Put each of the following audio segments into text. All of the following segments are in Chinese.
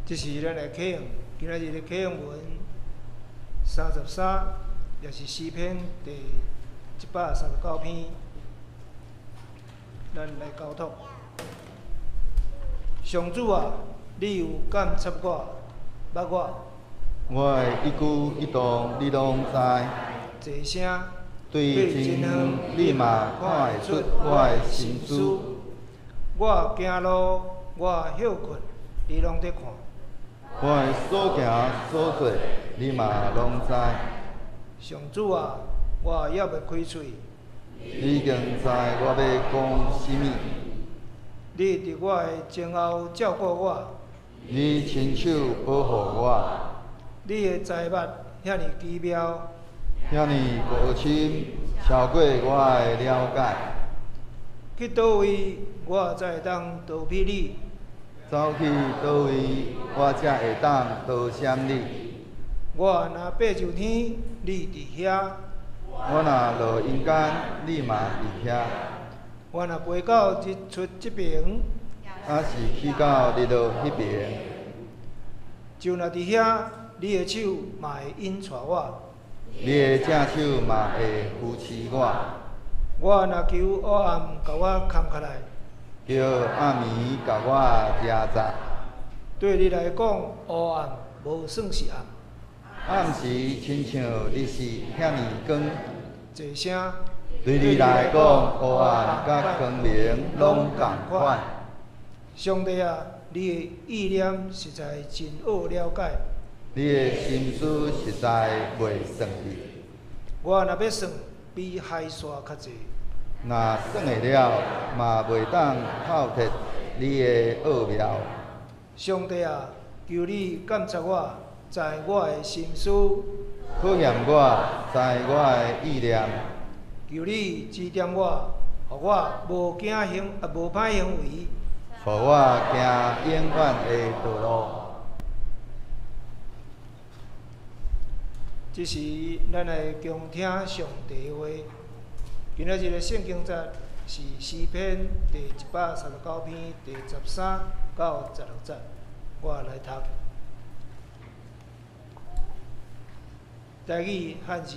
这是咱的启用，今仔日的启用文33，也是诗篇第139篇，咱来交通。上主啊，你有监察我、捌我。我的一举一动，你拢知。一声对真远，你嘛看会出我的心思。我行路，我休困，你拢在看。我的所行所做，你嘛拢知。上主啊，我还袂开嘴。你已经知我要讲啥物。你伫我的前后照顾我。你亲手保护我。你的财物遐尼奇妙，遐尼无深，超过我的了解。去倒位，我才会当逃避你。走去倒位，我才会当逃闪你。我若爬上天，你伫遐；我若落阴间，你嘛伫遐。我若飞到日出这边，还是去到日落迄边，就若伫遐，你的手嘛会引带我。你的正手嘛会扶持我。我若求黑暗，甲我扛起来。叫暗暝甲我遮杂。对你来讲，黑暗无算是暗。暗时亲像你是遐尼光。一声。对你来讲，黑暗甲光明拢共款。上帝啊，你的意念实在真好了解。你的心思实在袂算计。我若要算，比海沙较济。若算会了，嘛袂当透彻你的奥妙。上帝啊，求你监察我，知我的心思。考验我，知我的意念。求你指点我，互我无歹行为。互我行永远的道路。这是咱来共听上帝的话。今仔日的圣经节是诗篇第139篇第13到16节，我来读。台语汉字：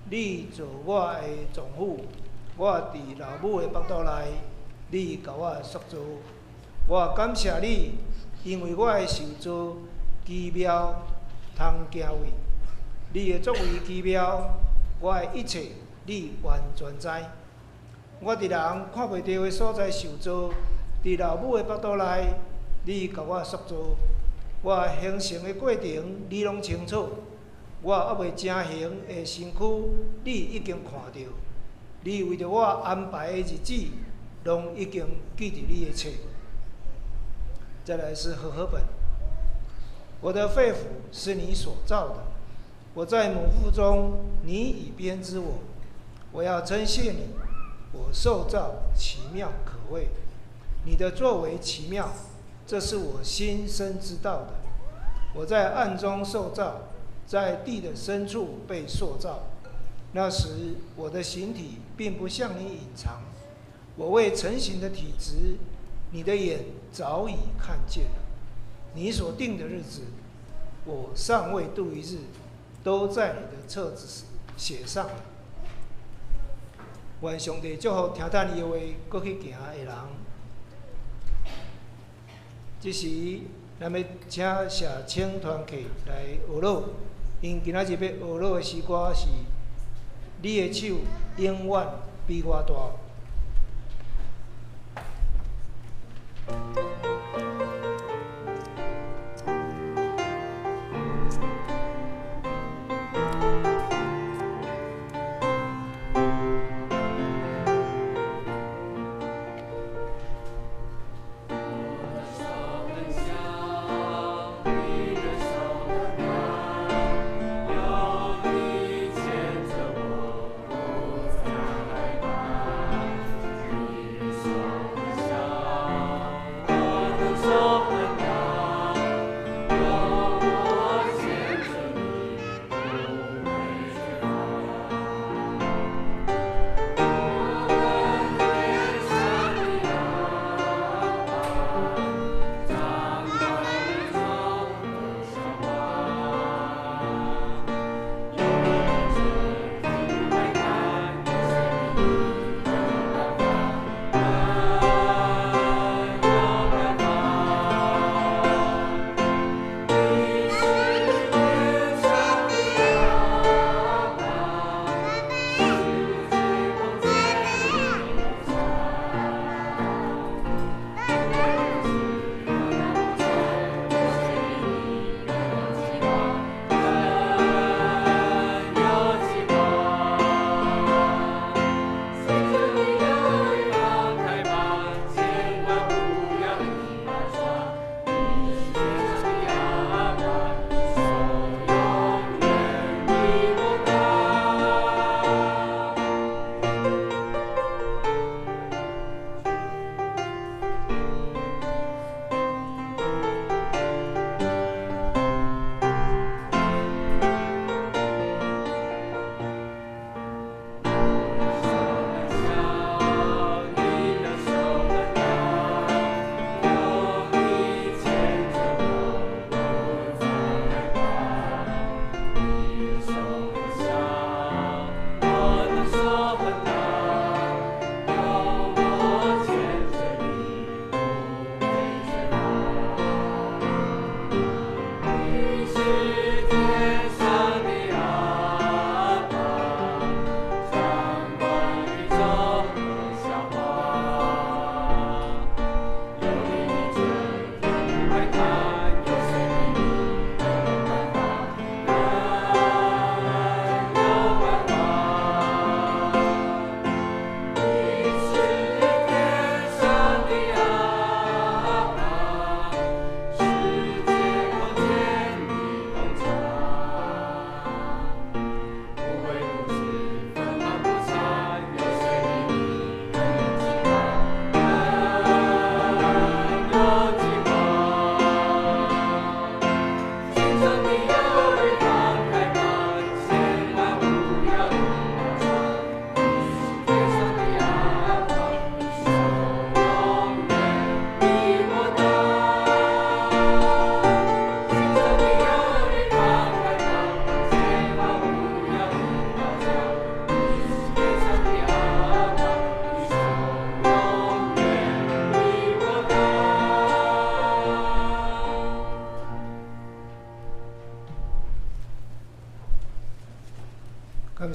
你做我的丈夫，我伫老母的腹肚内，你甲我塑造。我感谢你，因为我的受造奇妙，通行位。你的作为奇妙，我的一切你完全知。我伫人看袂到的所在受造，伫老母的腹肚内，你甲我塑造。我形成的过程，你拢清楚。我还未成形的身躯，你已经看到。你为着我安排的日子，拢已经记伫你的册。再来是和合本。我的肺腑是你所造的，我在母腹中，你已编织我。我要称谢你，我受造奇妙可畏，你的作为奇妙，这是我心生知道的。我在暗中受造，在地的深处被塑造。那时我的形体并不向你隐藏，我未成形的体质，你的眼早已看见了。你所定的日子，我尚未度一日，都在你的册子写上了。愿上帝祝福听咱伊的话，搁去行的人。这时，咱要请社青团契来学老，因今仔日要学老的诗歌是：你的手永远比我大。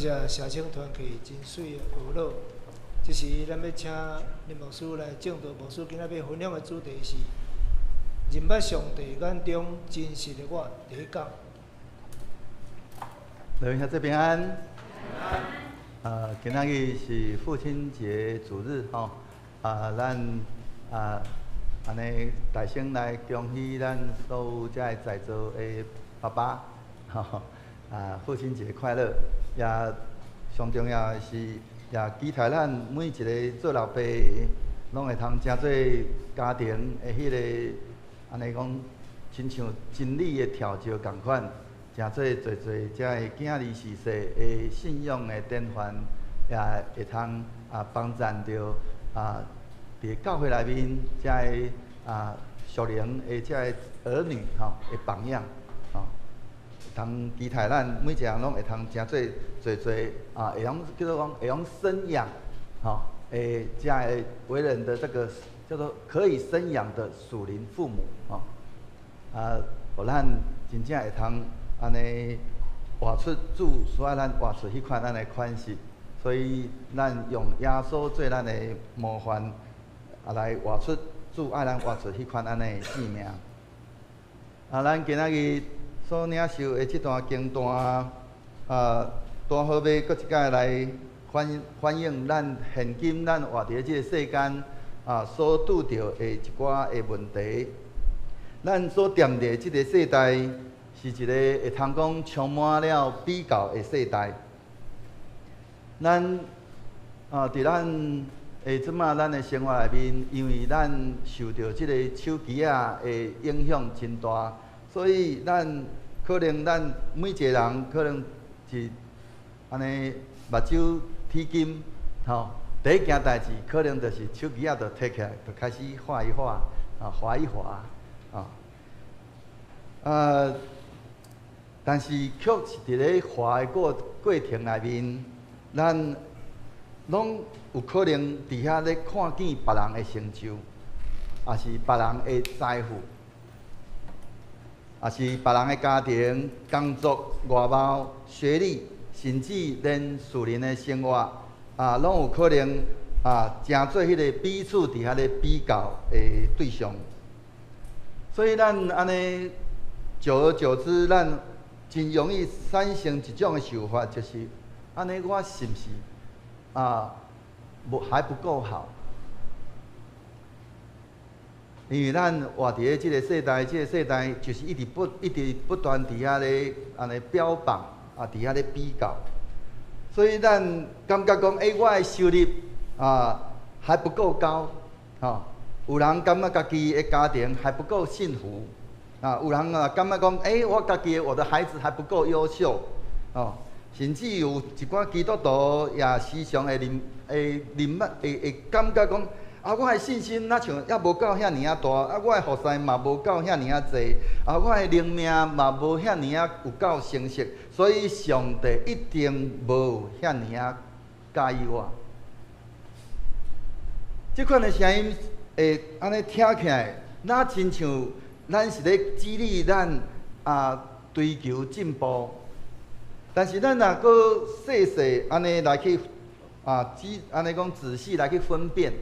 谢社青团契真水的娱乐。这时咱要请林牧师来正道。牧师今仔要分享的主题是认捌上帝眼中真实的我第一讲。各位兄弟平安。今仔日是父亲节主日吼，咱安尼大声来恭喜咱所有在座的爸爸，吼，父亲节快乐！也上重要的是，也期待咱每一个做老爸的，拢会通真做家庭的迄个，安尼讲，亲像真理的调教共款。诚做遮的囝儿逝世的信仰的典范，也会通帮助着伫教会内面遮的属灵的遮的儿女的榜样通期待咱每一个人拢会通诚做会用叫做讲会用生养诶遮的为人的这个叫做可以生养的属灵父母互咱真正会通。安尼活出主所爱咱活出迄款咱的款式，所以咱用耶稣做咱的模范，来活出主爱咱活出迄款咱的性命。咱今仔日所领受的这段经段，多好要搁一摆来反映咱现今咱活伫这个世间所拄着的一寡的问题。咱所踮伫这个世代。是一个会通讲充满了比较的世代。咱伫咱即马咱的生活内面，因为咱受到即个手机的影响真大，所以可能咱每一个人可能是安尼目睭铁金第一件代志可能就是手机就摕起来，就开始划一划划一划但是，却是伫咧活的过程内面，咱拢有可能伫遐咧看见别人的成就，也是别人的财富，也是别人的家庭、工作、外貌、学历，甚至连属灵的生活，拢有可能成做迄个彼此伫遐咧比较的对象。所以，咱安尼久而久之，咱真容易产生一种的想法，就是安尼，我是不是还不够好？因为咱活伫这个世代，就是一直不断伫遐咧安尼标榜伫遐咧比较，所以咱感觉讲，我的收入还不够高，有人感觉家己的家庭还不够幸福。有人感觉讲，我的孩子还不够优秀，甚至有一寡基督徒也时常会感觉讲，我的信心哪像也无够遐尼大，我的服侍嘛无够遐尼济，我的灵命嘛无遐尼有够成熟，所以上帝一定无遐尼介意我。这款的声音会安尼听起来，那亲像。咱是咧激励咱追求进步，但是咱若搁细安尼来去安尼讲仔细来去分辨，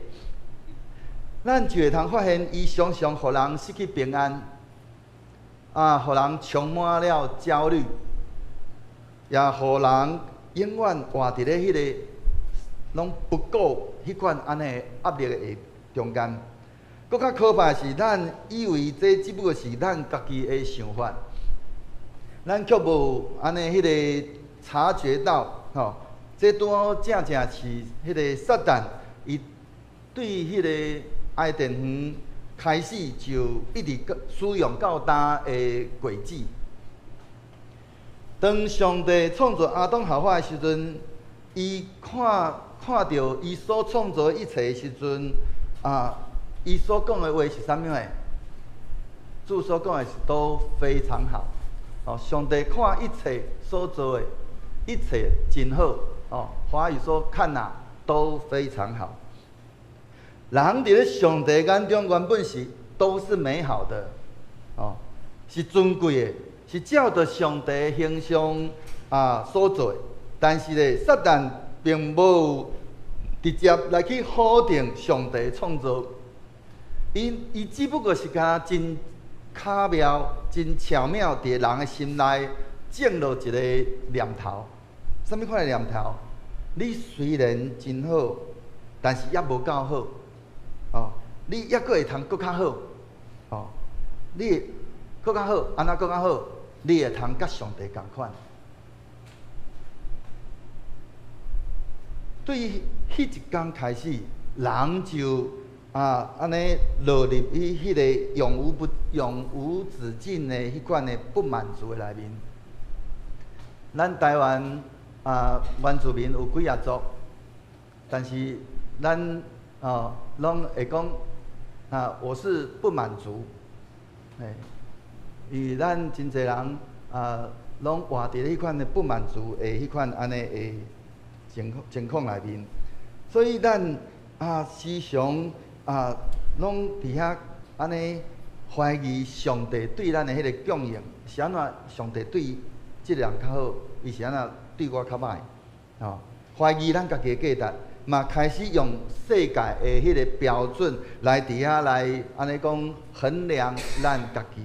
咱就会通发现，伊常常互人失去平安，互人充满了焦虑，也互人永远活伫咧迄个拢不够迄款安尼压力的中间。搁较可怕的是，咱以为这只不过是咱家己的想法，咱却无安尼迄个察觉到，这拄正是迄个撒旦，伊对迄个爱电园开始就一直使用到大的诡计。当上帝创造亚当夏娃的时阵，伊看到伊所创造的一切的时阵，伊所讲的话是啥物诶？主所讲的是都非常好。上帝看一切所做的，一切真好。华语说看都非常好。人伫咧上帝眼中原本是都是美好的，是尊贵的，是照着上帝的形象所做的。但是咧，撒旦并无直接来去否定上帝创造，伊只不过是甲真巧妙、真巧妙，伫人的心内种落一个念头。什么款的念头？你虽然真好，但是也无够好。哦，你也阁会通阁较好。哦，你阁较好，安怎阁较好？你会通甲上帝同款。对于迄一天开始，人就安尼落入去迄个永无止境的迄款的不满足的内面。咱台湾原住民有几啊族，但是咱拢会讲我是不满足，因为咱真侪人拢活伫迄款的不满足的迄款安尼的情况内面，所以咱时常拢伫遐安尼怀疑上帝对咱的迄个供应，是安怎上帝对即个人较好，伊是安怎对我较歹？怀疑咱家己的价值，嘛开始用世界的迄个标准来伫遐来安尼讲衡量咱家己。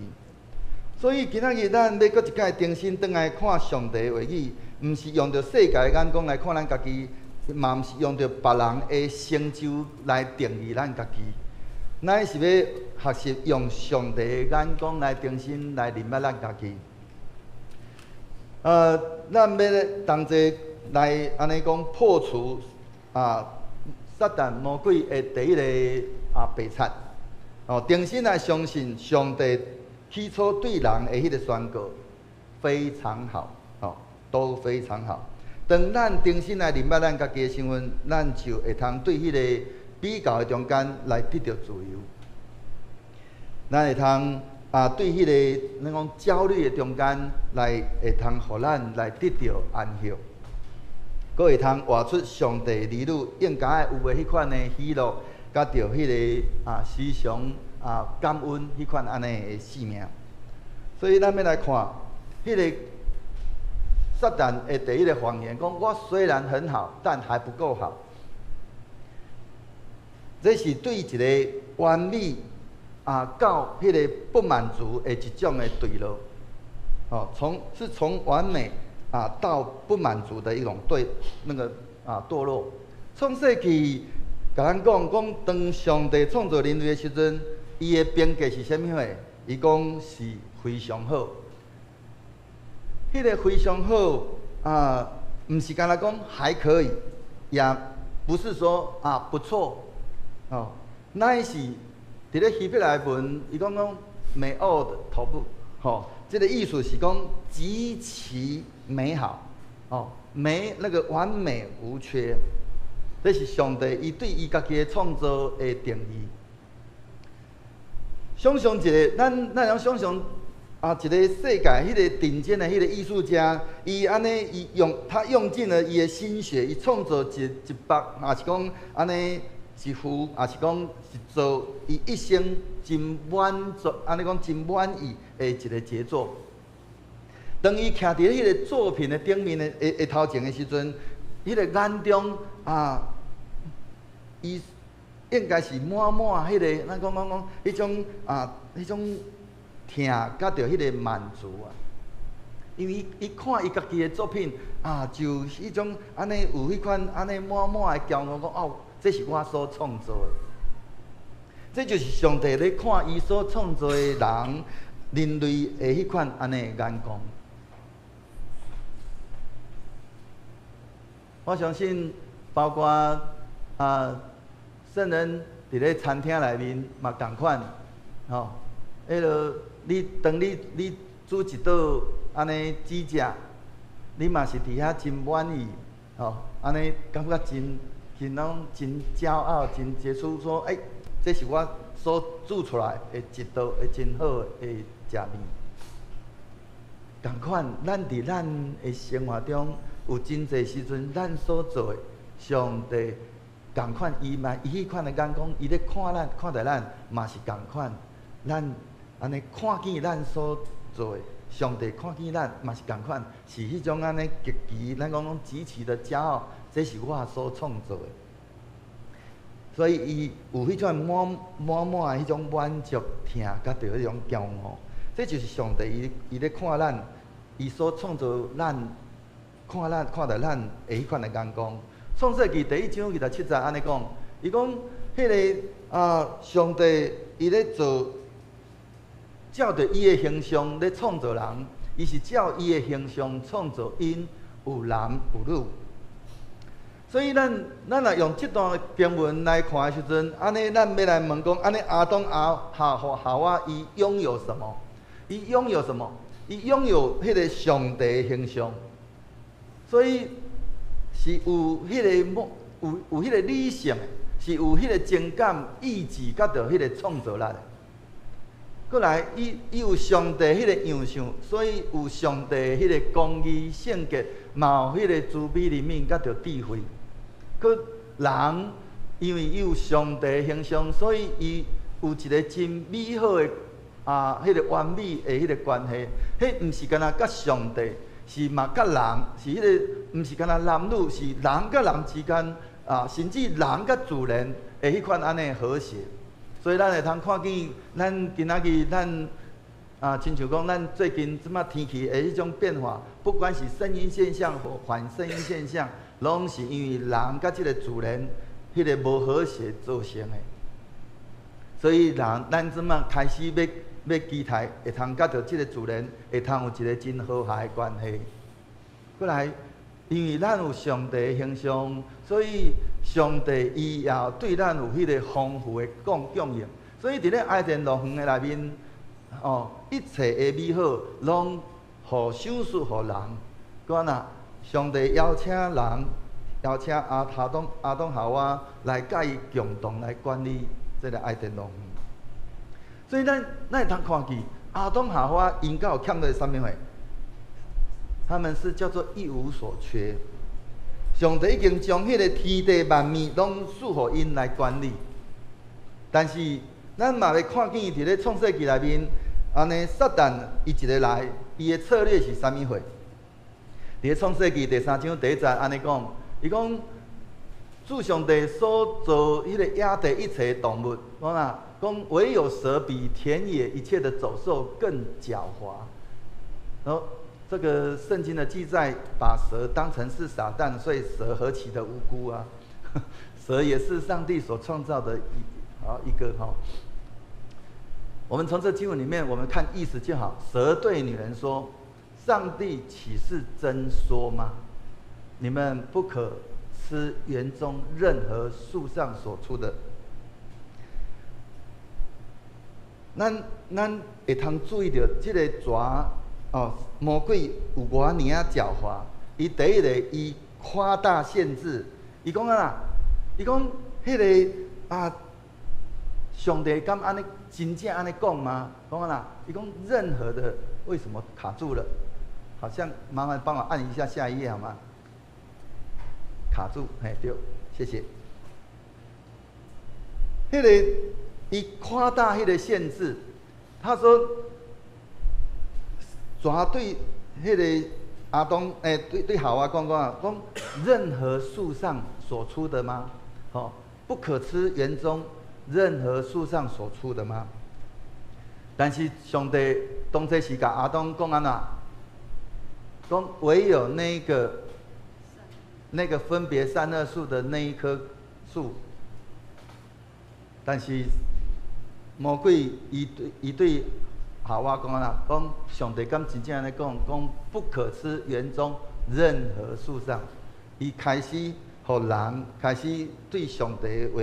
所以今仔日咱要搁一摆重新转来看上帝的话语，毋是用着世界的眼光来看咱家己，嘛毋是用着别人的成就来定义咱家己，咱是要学习用上帝的眼光来重新来认识咱家己。咱要同齐来安尼讲破除撒旦魔鬼的第一个白贼。重新来相信上帝起初对人的迄个宣告非常好，都非常好。当咱重新来认识咱家己的身份，咱就会通对迄个比较的中间来得到自由。咱会通对迄个咱讲焦虑的中间来会通，互咱来得到安息，佫会通活出上帝儿女应该有的迄款的喜乐，甲着迄个时常感恩迄款安尼的生命。所以咱要来看迄个撒旦的第一个谎言，讲我虽然很好，但还不够好。这是对一个完美到迄个不满足的一种的坠落。从完美到不满足的一种堕落。创世纪甲咱讲，当上帝创造人类的时阵，伊的评价是啥物货？伊讲是非常好。迄个非常好毋是干那讲还可以，也不是说不错，乃是伫咧希伯来文，伊讲美奥的头部，这个意思是讲极其美好，那个完美无缺。这是上帝伊对伊家己的创造的定义。想象一个，咱通想象一个世界迄个顶尖的迄个艺术家，伊安尼他用尽了伊的心血，伊创造一幅，也是讲安尼一幅，也是讲一做伊一生真满足，安尼讲真满意的一个杰作。当伊徛伫迄个作品的顶面的头前的时阵，迄个眼中伊应该是满迄个，咱讲迄种疼，甲着迄个满足因为伊看伊家己的作品就迄种安尼有迄款安尼满的骄傲，讲这是我所创造的。这就是上帝咧看伊所创造的人类的迄款安尼的眼光。我相信，包括圣人伫咧餐厅内面嘛同款，迄落当你煮一道安尼煮食，你嘛是伫遐真满意，安尼感觉真骄傲，真杰出，说这是我所煮出来的一道真好的食物。同款，咱伫咱的生活中有真侪时阵，咱所做的，上帝同款，伊迄款的眼光，伊咧看待咱嘛是同款，咱安尼看见咱所做的，上帝看见咱嘛是共款，是迄种安尼极其，咱讲极其的骄傲，这是我所创造的。所以伊有迄种满迄种满足、疼，甲着迄种骄傲，这就是上帝伊咧看咱，伊所创造咱，看着咱的迄款的眼光。创世纪第1章27节安尼讲，伊讲迄个上帝伊咧做，照着伊的形象咧创造人，伊是照伊的形象创造因，有男有女。所以咱若用这段经文来看的时阵，安尼咱要来问讲，安尼亚当夏娃伊拥有什么？伊拥有什么？伊拥有迄个上帝的形象，所以是有迄个有迄个理性的，是有迄个情感、意志，甲着迄个创造力的。过来，伊有上帝迄个样相，所以有上帝迄个公义、圣洁，嘛有迄个慈悲怜悯，甲着智慧。佮人因为伊有上帝形象，所以伊有一个真美好的迄个完美的迄个关系。迄毋是干那甲上帝，是嘛甲人，是迄个毋是干那男女，是人甲人之间甚至人甲自然的迄款安尼和谐。所以咱会通看见，咱今仔日咱亲像讲，咱最近即马天气的迄种变化，不管是声音现象或反声音现象，拢是因为人甲即个自然迄个无和谐造成的。所以咱即马开始要期待，会通甲着即个自然，会通有一个真和谐的关系。过来，因为咱有上帝的形象，所以上帝伊也对咱有迄个丰富的供应。所以伫咧爱田乐园的内面，一切的美好，拢互赏赐互人。讲呐，上帝邀请亚当夏娃来甲伊共同来管理这个爱田乐园。所以咱会通看见亚当夏娃因甲有欠着啥物货？他们是叫做一无所缺。上帝已经将迄个天地万物拢赐互因来管理，但是咱嘛要看见伫咧创世纪内面，安尼撒旦伊一个来，伊的策略是啥物货？伫咧创世纪第3章第1节安尼讲，伊讲主上帝所造迄个野地一切动物，讲唯有蛇比田野一切的走兽更狡猾。然后这个圣经的记载，把蛇当成是撒旦，所以蛇何其的无辜啊！蛇也是上帝所创造的一个哈。我们从这经文里面，我们看意思就好。蛇对女人说：“上帝岂是真说吗？你们不可吃园中任何树上所出的。”咱会通注意到这个蛇魔鬼有偌尔狡猾。伊第一个，伊夸大限制。伊讲伊讲迄个上帝敢安尼真正安尼讲吗？讲伊讲任何的，为什么卡住了？好像麻烦帮我按一下下一页好吗？卡住，对，谢谢。迄个伊夸大迄个限制，他说，蛇对迄个亚当，对夏娃讲任何树上所出的吗？不可吃园中任何树上所出的吗？但是上帝当初是甲亚当讲安怎？讲唯有那个分别善恶树的那一棵树。但是魔鬼伊对夏娃讲讲上帝敢真正安尼讲不可吃园中任何树上，伊开始互人开始对上帝的话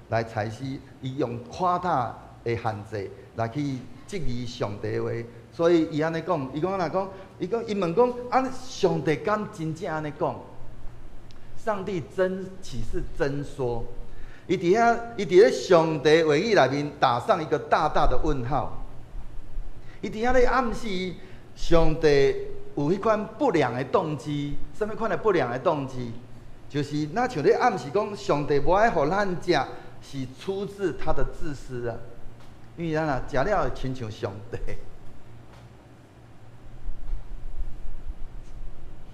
来采取，伊用夸大的限制来去质疑上帝的话，所以伊安尼讲，伊问讲上帝敢真正安尼讲？上帝岂是真说？伊伫咧上帝话语内面打上一个大大的问号。伊伫遐咧暗示上帝有迄款不良的动机，什么款的不良的动机？就是那像咧暗示讲，上帝无爱互咱食，是出自他的自私啊。因为咱食了会亲像上帝。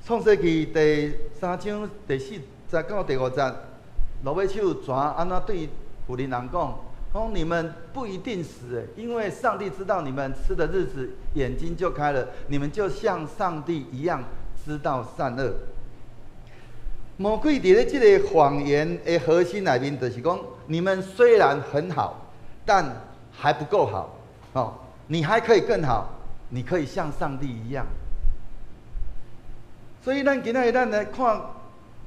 创世纪第3章第4节到第5节，罗尾手怎安怎对古灵人讲？讲你们不一定死，因为上帝知道你们吃的日子，眼睛就开了，你们就像上帝一样知道善恶。魔鬼伫咧这个谎言的核心内面，就是讲你们虽然很好，但还不够好哦，你还可以更好，你可以像上帝一样。所以咱今仔日咱来看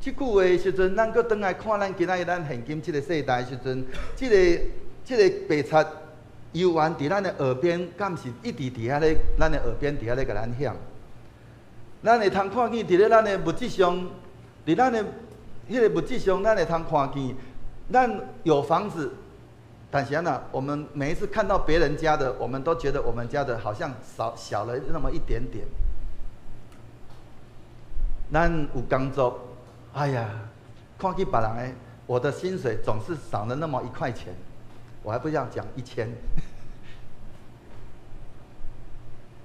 这句话的时阵，咱搁转来看咱今仔日咱现今这个世代的时阵，这个白贼游玩伫咱的耳边，敢是一直伫遐咧，咱的耳边伫遐咧甲咱响。咱会通看见伫咧咱的物质上，伫咱的迄个物质上，咱会通看见，咱有房子，但是呢，我们每一次看到别人家的，我们都觉得我们家的好像小了那么一点点。咱有工作，哎呀，看见别人的，我的薪水总是少了那么1块钱。我还不要讲1000。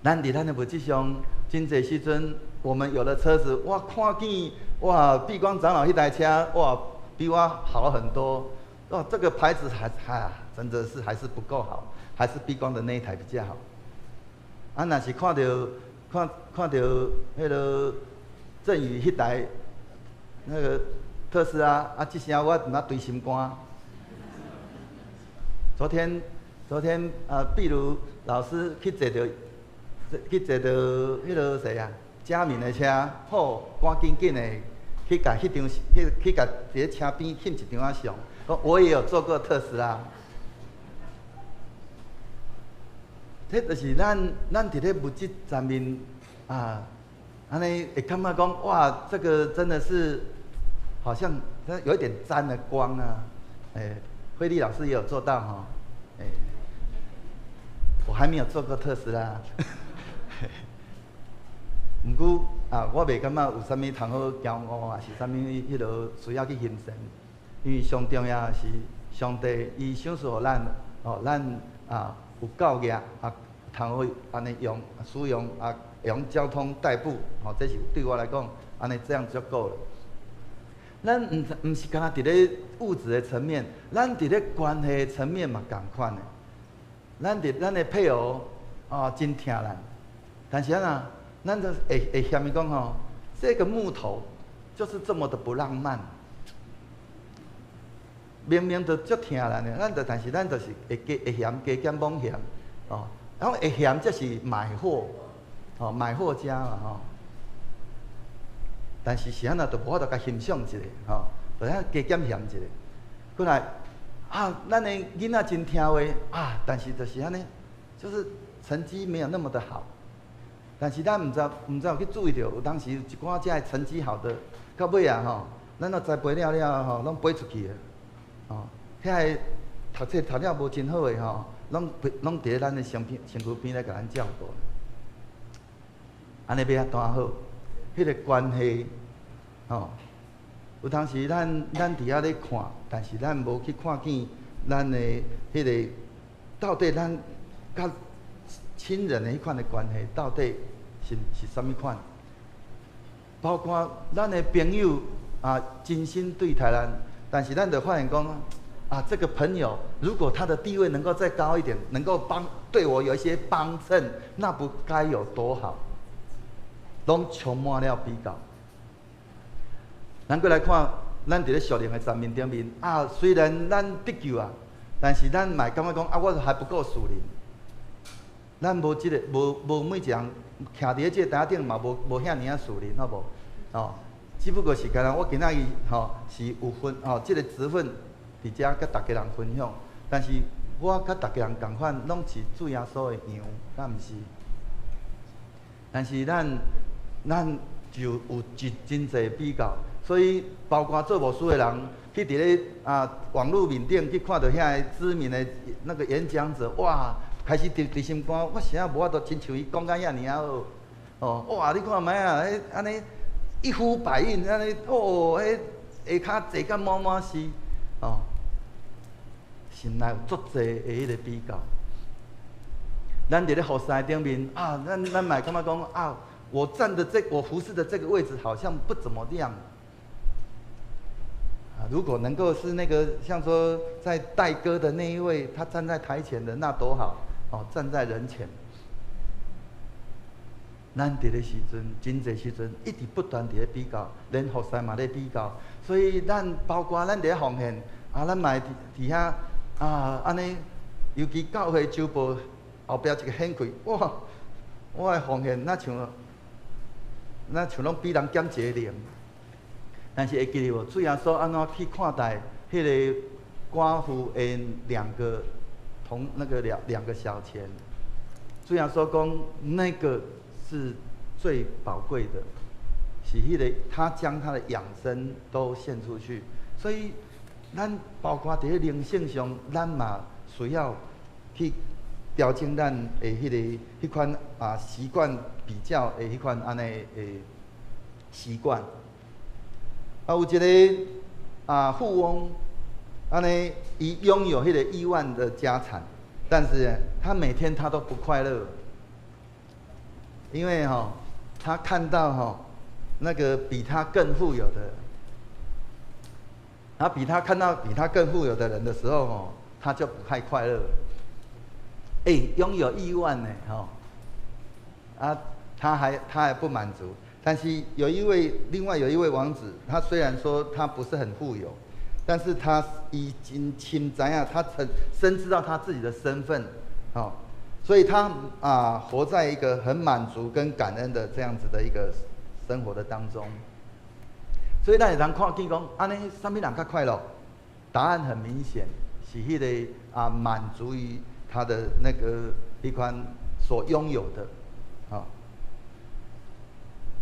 咱伫咱的物质上，真侪时阵，我们有了车子，我看见哇，碧光长老迄台车，哇，比我好很多。哦，这个牌子真的是还是不够好，还是碧光的那一台比较好。啊，若是看到迄个振宇迄台那个特斯拉，啊，这声我那堆心肝。昨天比如老师去坐到迄个谁啊，佳明的车，好，赶紧的去甲迄张去甲伫车边翕一张啊相。我也有坐过特斯拉，这就是咱伫咧物质上面啊，安尼会感觉讲哇，这个真的是好像有一点沾了光啊，慧丽老师也有做到哈，我还没有坐过特斯拉，不过啊，我袂感觉有啥物通好骄傲，还是啥物迄落需要去欣赏，因为上重要是上帝伊赏赐互咱，哦，咱啊有够业啊，通好安尼用使用啊，用交通代步，哦，这是对我来讲，安尼这样就够了。咱唔是干伫咧物质的层面，咱伫咧关系的层面嘛共款的。咱的配偶啊，真疼咱，但是啊，咱就会嫌伊讲吼，这个木头就是这么的不浪漫，明明就足疼咱的，但是咱就是会嫌加减妄嫌哦，然后会嫌这是买货，哦，买货家嘛吼。但是是安那，就无法度甲欣赏一下，吼，就遐加减嫌一下。过来啊，咱的囡仔真听话啊，但是就是安尼，就是成绩没有那么的好。但是咱唔知有去注意到，有当时一寡遮成绩好的，到尾啊吼，咱都栽培了吼，拢飞出去了，哦，遐读册读了无真好的吼，拢伫咧咱的身躯边来甲咱照顾。安尼要怎好？迄个关系，哦，有当时咱伫遐咧看，但是咱无去看见咱的迄个到底咱甲亲人的迄款的关系到底是啥物款？包括咱的朋友啊，真心对待咱，但是咱就发现讲啊，这个朋友如果他的地位能够再高一点，能够对我有一些帮衬，那不该有多好？拢充满了比较。咱过来看，咱伫咧属灵的层面顶面啊，虽然咱得救啊，但是咱嘛感觉讲啊，我还不够属灵。咱无即个无每一人徛伫咧即个台顶嘛，无遐尔啊属灵，好无？哦，只不过是干那我今仔日吼是有分吼，即个职分伫遮甲大家人分享，但是我甲大家人共款，拢是主耶稣的羊，敢毋是？但是咱就有真侪比较，所以包括做牧师的人去伫咧网络面顶去看到遐知名的那个演讲者，哇，开始伫心肝，我啥无法度亲像伊讲甲遐尔啊好，哦，哇，你看卖啊，安尼一呼百应，安尼哦，下骹坐甲满是，哦，心内有足侪的迄个比较。咱伫咧服侍顶面啊，咱嘛感觉讲啊。我服侍的这个位置好像不怎么样。如果能够是那个像说在带歌的那一位，他站在台前的那多好哦，站在人前。咱伫咧时阵，真侪时阵一直不断伫咧比较，连服侍嘛咧比较，所以咱包括咱伫咧奉献咱嘛伫遐安尼，尤其教会周报后壁一个显开，哇，我的奉献那像拢比人减一个零。但是会记得无？主耶稣安怎去看待迄个寡妇的两个小钱？主耶稣讲那个是最宝贵的，是迄个他将他的养生都献出去。所以咱包括伫咧灵性上，咱嘛需要去调整咱的迄款习惯比较的迄款安尼的习惯。有一个富翁，安尼伊拥有迄个1万的家产，但是他每天他都不快乐，因为他看到那个比他更富有的，看到比他更富有的人的时候他就不太快乐。拥有1万呢他还不满足。但是另外有一位王子，他虽然说他不是很富有，但是他已经深知道他自己的身份，所以他活在一个很满足跟感恩的这样子的一个生活的当中。所以咱会通看见讲，安尼什么人较快乐？答案很明显，是迄个满足于他的那个一款所拥有的，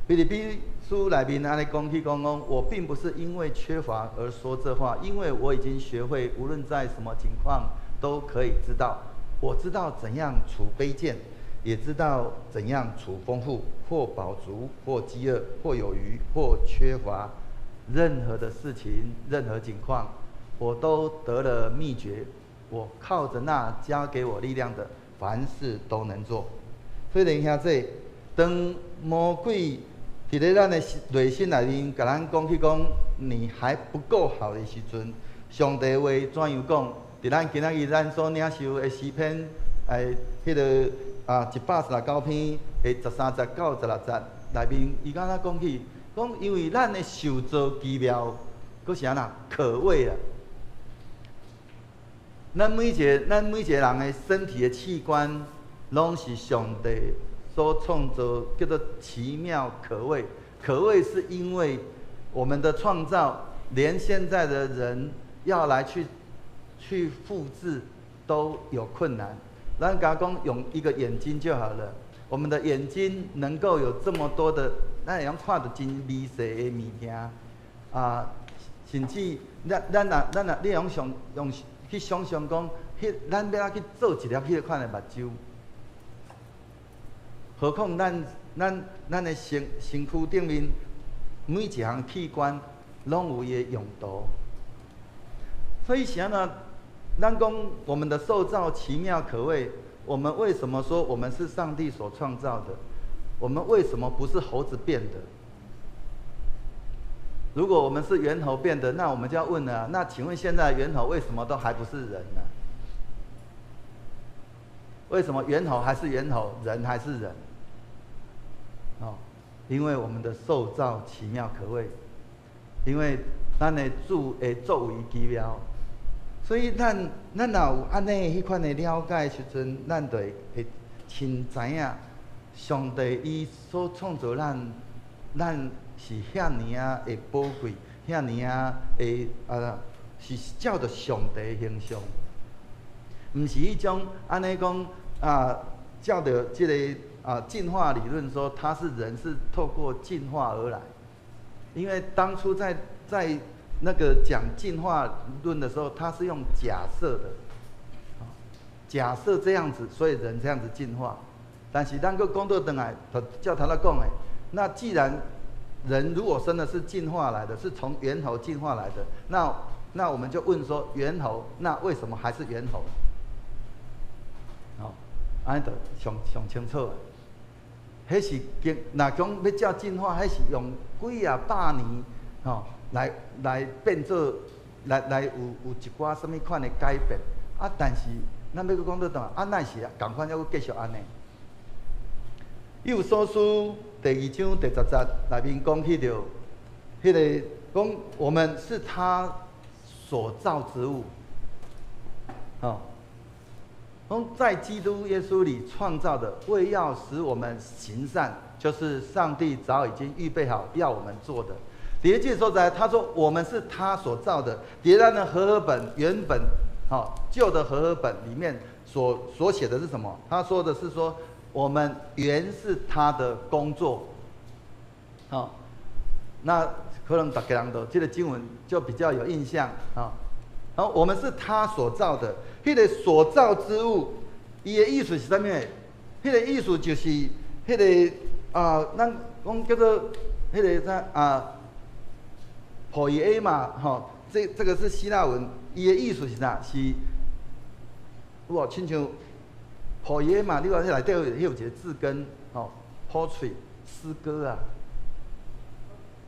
腓立比书内面安尼讲起讲，我并不是因为缺乏而说这话，因为我已经学会，无论在什么情况都可以知道。我知道怎样处卑贱，也知道怎样处丰富，或饱足，或饥饿，或有余，或缺乏。任何的事情，任何情况，我都得了秘诀。我靠着那加给我力量的，凡事都能做。所以，兄弟，当魔鬼伫咧咱的内心内面，甲咱讲起讲，你还不够好的时阵，上帝话怎样讲？伫咱今仔日咱所领受的诗篇，迄个119篇的13节到16节内面，伊敢若讲起，讲因为咱的受造奇妙，佫是安那可畏啊！咱每一个人的身体的器官，拢是上帝所创造，叫做奇妙可畏。可畏是因为我们的创造，连现在的人要来去复制都有困难。咱讲用一个眼睛就好了，我们的眼睛能够有这么多的，咱会用看到真微细的物件甚至咱你用去想象讲，咱要去做一粒迄款的目睭。何况咱的身躯顶面每一项器官拢有伊的用途，所以是安怎？咱讲我们的受造奇妙可畏，我们为什么说我们是上帝所创造的？我们为什么不是猴子变的？如果我们是猿猴变的，那我们就要问了：那请问现在的猿猴为什么都还不是人呢？为什么猿猴还是猿猴，人还是人？因为我们的受造奇妙可畏，因为咱的主的作为奇妙，所以咱若有安尼迄款的了解的时阵，咱就会清知影上帝伊所创造咱是遐尼的宝贵，遐尼的是照着上帝的形象，毋是迄种安尼讲照着这个。进化理论说它是人是透过进化而来，因为当初在那个讲进化论的时候，它是用假设的，假设这样子，所以人这样子进化。但是咱个讲到回来，照他讲的，那既然人如果真的是进化来的，是从猿猴进化来的，那我们就问说，猿猴那为什么还是猿猴？安尼就上清楚。迄是若讲要照进化，迄是用几啊百年吼、来变做来有一寡什么款的改变啊，但是咱要佫讲倒转，啊，乃是共款，还佫继续安尼。以弗所书第2章第10节内面讲起着，迄个讲我们是他所造之物，哦，讲在基督耶稣里创造的，为要使我们行善，就是上帝早已经预备好要我们做的。第二句说在，他说我们是他所造的。第二呢，和合本原本，旧的和合本里面所写的是什么？他说的是说，我们原是他的工作。那可能大家人都这个经文就比较有印象啊。然后我们是他所造的，迄个所造之物，伊的意思是啥物？迄个意思就是迄个咱讲叫做迄个啥poiema 这个是希腊文，伊的意思是啥？是，有无亲像 poiema？ 你看迄内底有一个字根，poetry 诗歌啊。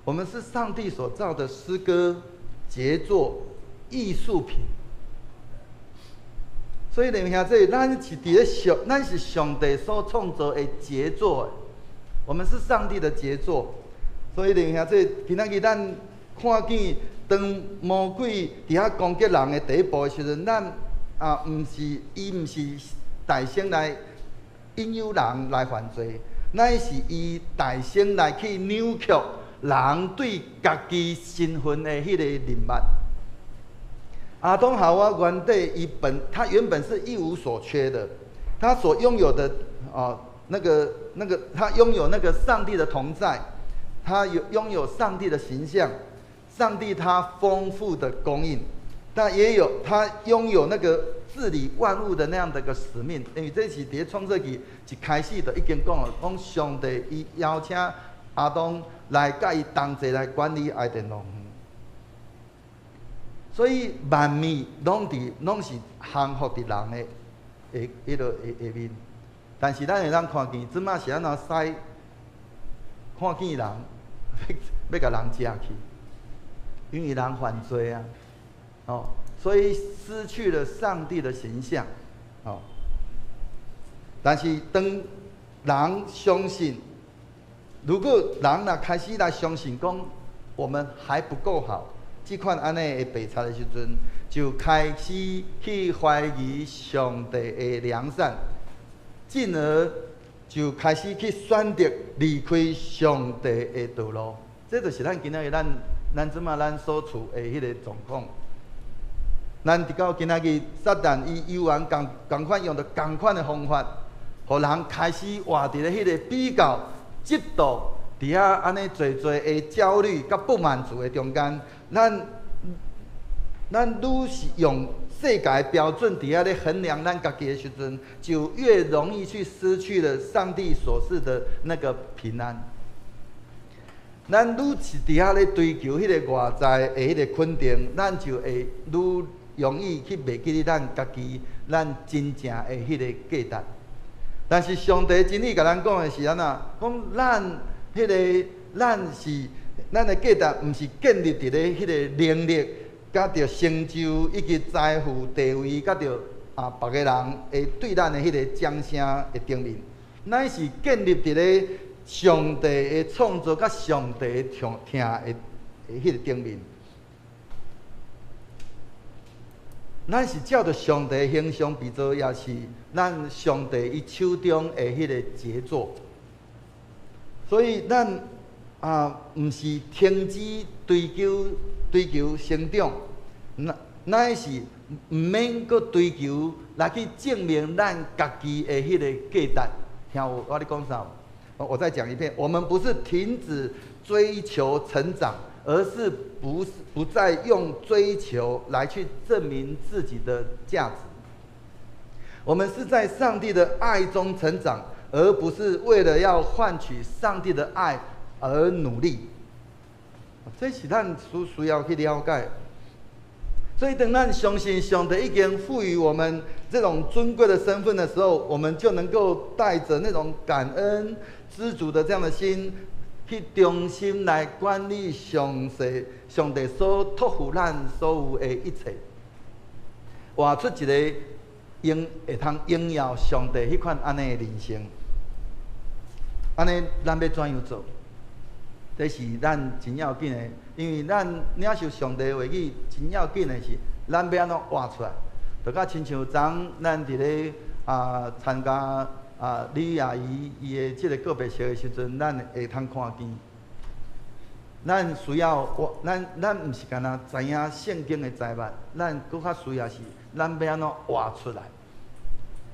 我们是上帝所造的诗歌杰作。艺术品，所以弟兄姊妹，咱是上帝所创造的杰作，我们是上帝的杰作。所以弟兄姊妹，今仔日咱看见当魔鬼伫遐攻击人的第一步的时阵，咱毋是大声来引诱人来犯罪，乃是伊大声来去扭曲人对家己身份的迄个认捌。亚当夏娃原底他原本是一无所缺的，他所拥有的他拥有那个上帝的同在，他拥有上帝的形象，上帝他丰富的供应，但他拥有那个治理万物的那样的一个使命。因为这是伫创世纪一开始就已经讲了，讲上帝伊邀请亚当来甲伊同齐来管理爱甸农。所以万物拢是降服伫人的迄落下面，但是咱会当看见，即马是安怎使看见人要甲人食去，因为人犯罪啊，所以失去了上帝的形象，但是当人相信，如果人若开始来相信讲我们还不够好。这款安尼的白菜的时阵，就开始去怀疑上帝的良善，进而就开始去选择离开上帝的道路。这就是咱今仔日咱即马咱所处的迄个状况。咱直到今仔日，撒旦伊犹原共款用着共款的方法，互人开始活伫咧迄个比较、嫉妒。伫遐安尼侪的焦虑甲不满足的中间，咱愈是用世界的标准伫遐咧衡量咱家己的时阵，就越容易去失去了上帝所赐的那个平安。咱愈是伫遐咧追求迄个外在的迄个肯定，咱就会愈容易去袂记咱家己咱真正的迄个价值。但是上帝真理甲咱讲的是安怎？讲咱的价值，毋是建立伫咧迄个能力、甲着成就以及财富、地位，甲着别个人会对咱的迄个掌声的顶面，乃是建立伫咧上帝的创造甲上帝的听的迄个顶面。咱是照着上帝的形象被造，也是咱上帝伊手中的迄个杰作。所以咱毋是停止追求成长，乃是毋免搁追求来去证明咱家己的迄个价值。听我咧讲啥？我再讲一遍，我们不是停止追求成长，而是不再用追求来去证明自己的价值。我们是在上帝的爱中成长。而不是为了要换取上帝的爱而努力，这是咱需要去了解。所以，等咱相信上帝已经赋予我们这种尊贵的身份的时候，我们就能够带着那种感恩、知足的这样的心，去衷心来管理上帝所托付咱所有的一切，活出一个会通荣耀上帝迄款安尼的人生。安尼，咱要怎样做？这是咱真要紧的，因为咱领受上帝的话语，真要紧的是，咱要安怎活出来？就甲亲像昨咱伫咧参加李阿姨伊的即个告别式的时阵，咱会通看见。咱需要咱毋是干那知影圣经的财物，咱搁较需要是咱要安怎活出来。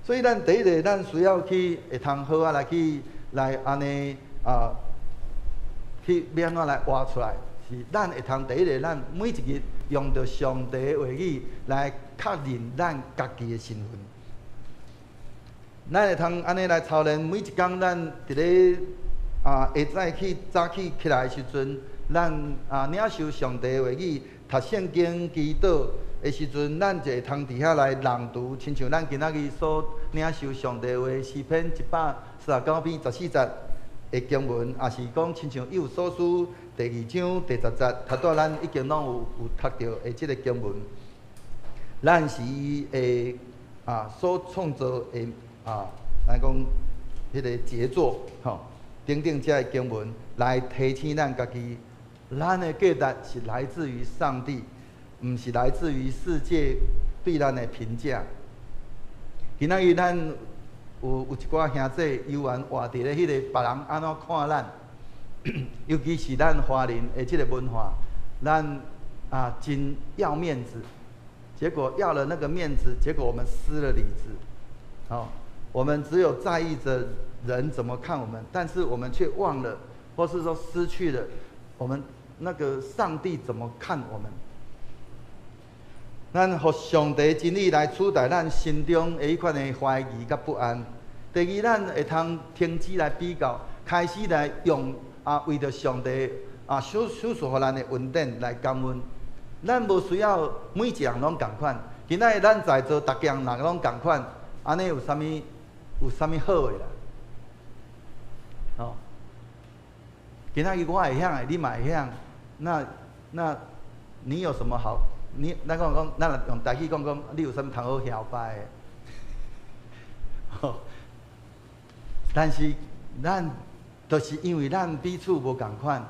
所以咱第一个，咱需要去会通好啊来安尼去要安怎来活出来，是咱会通第一个，咱每一日用着上帝的话语来确认咱家己的身份。咱会通安尼来操练，每一天咱伫咧下早起起来的时阵，咱领受上帝的话语，读圣经、祈祷的时阵，咱就会通伫遐来朗读，亲像咱今仔日所领受上帝的话，诗篇139篇14节的经文，也是讲亲像以弗所书第2章第10节，头拄咱已经拢有读到的即个经文。咱是伊的所创造的咱讲迄个杰作等等这经文来提醒咱家己，咱的价值是来自于上帝，毋是来自于世界对咱的评价。今仔日咱有一寡兄弟游玩活伫咧迄个别人安怎看咱，尤其是咱华人的即个文化，咱真要面子，结果要了那个面子，结果我们失了理智。我们只有在意着人怎么看我们，但是我们却忘了，或是说失去了我们那个上帝怎么看我们。咱互上帝真理来取代咱心中的迄款的怀疑甲不安。第二，咱会通停止来比较，开始来用为着上帝所赐予咱的恩典来感恩。咱无需要每一样拢共款。今仔日咱在座逐样人拢共款，安尼有啥物好的啦？今仔日我会晓的，你嘛会晓，那你有什么好？咱用台语讲，你有啥物通好晓摆的？但是咱就是因为咱彼此无共款，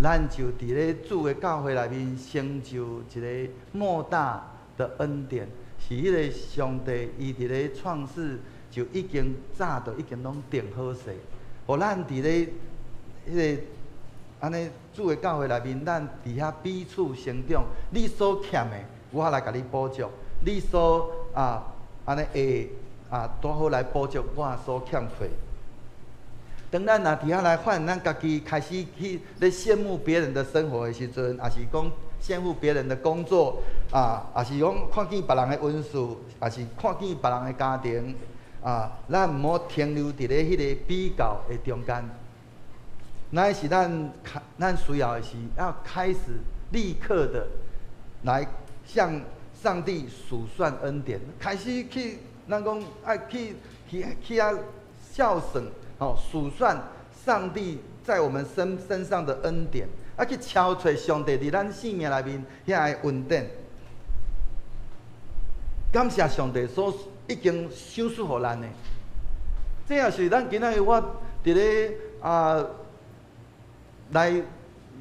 咱就伫咧主的教会内面成就一个莫大的恩典，是迄个上帝伊伫咧创世就已经早就已经拢定好势，互咱伫咧迄个安尼主的教会内面，咱伫遐彼此成长。你所欠的，我来甲你补足；你所安尼会多好来补足我所欠缺。当咱伫遐来发现咱家己开始去咧羡慕别人的生活的时阵，也是讲羡慕别人的工作也是讲看见别人的恩赐，也是看见别人的家庭咱毋好停留伫咧迄个比较的中间。那是咱需要的是要开始立刻的来向上帝数算恩典，开始去咱讲爱去孝顺数算上帝在我们身上的恩典，去敲找上帝伫咱生命内面遐个恩典。感谢上帝所已经赏赐予咱的，这也是咱今仔日我伫咧来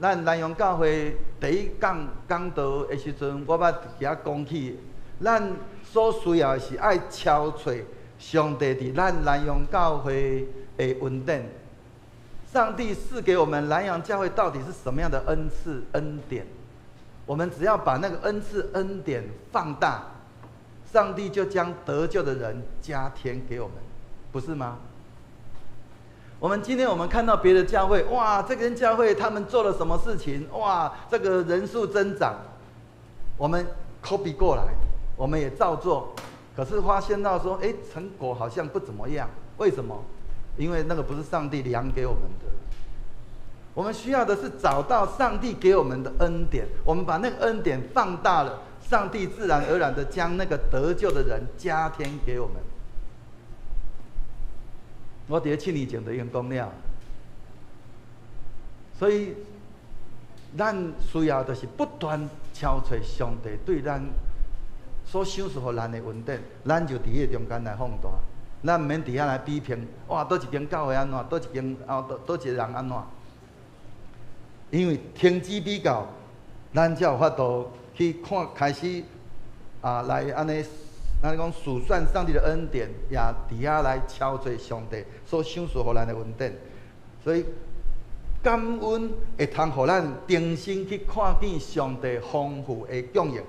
咱南阳教会第一讲道的时阵，我捌伫遐讲起，咱所需要的是爱敲找上帝伫咱南阳教会的恩典。上帝赐给我们南阳教会到底是什么样的恩赐恩典？我们只要把那个恩赐恩典放大，上帝就将得救的人加添给我们，不是吗？今天我们看到别的教会，哇，这间教会他们做了什么事情？哇，这个人数增长，我们 copy 过来，我们也照做，可是发现到说，成果好像不怎么样。为什么？因为那个不是上帝量给我们的。我们需要的是找到上帝给我们的恩典，我们把那个恩典放大了，上帝自然而然的将那个得救的人加添给我们。我伫7年前就已经讲了，所以咱需要就是不断敲找上帝对咱所想赐予咱的恩典，咱就伫迄中间来放大，咱毋免伫遐来比拼，哇，倒一间教会安怎，倒一间倒一个人安怎？因为停止比较，咱才有法度去看，开始来安尼，咱讲数算上帝的恩典，也伫遐来敲做上帝所赏赐予咱的恩典。所以感恩会通互咱定心去看见上帝丰富的供应，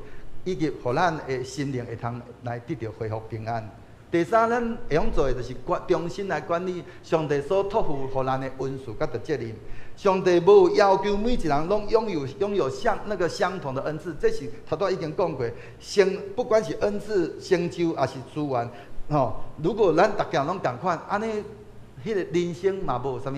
以及互咱的心灵会通来得到恢复平安。第三，咱会用做的就是重新来管理上帝所托付予咱的恩赐甲的责任。上帝无要求每一人拢拥有相同的恩赐，这是头拄已经讲过。不管是恩赐、成就，还是资源，如果咱大家拢同款，安尼，迄个人生嘛无啥物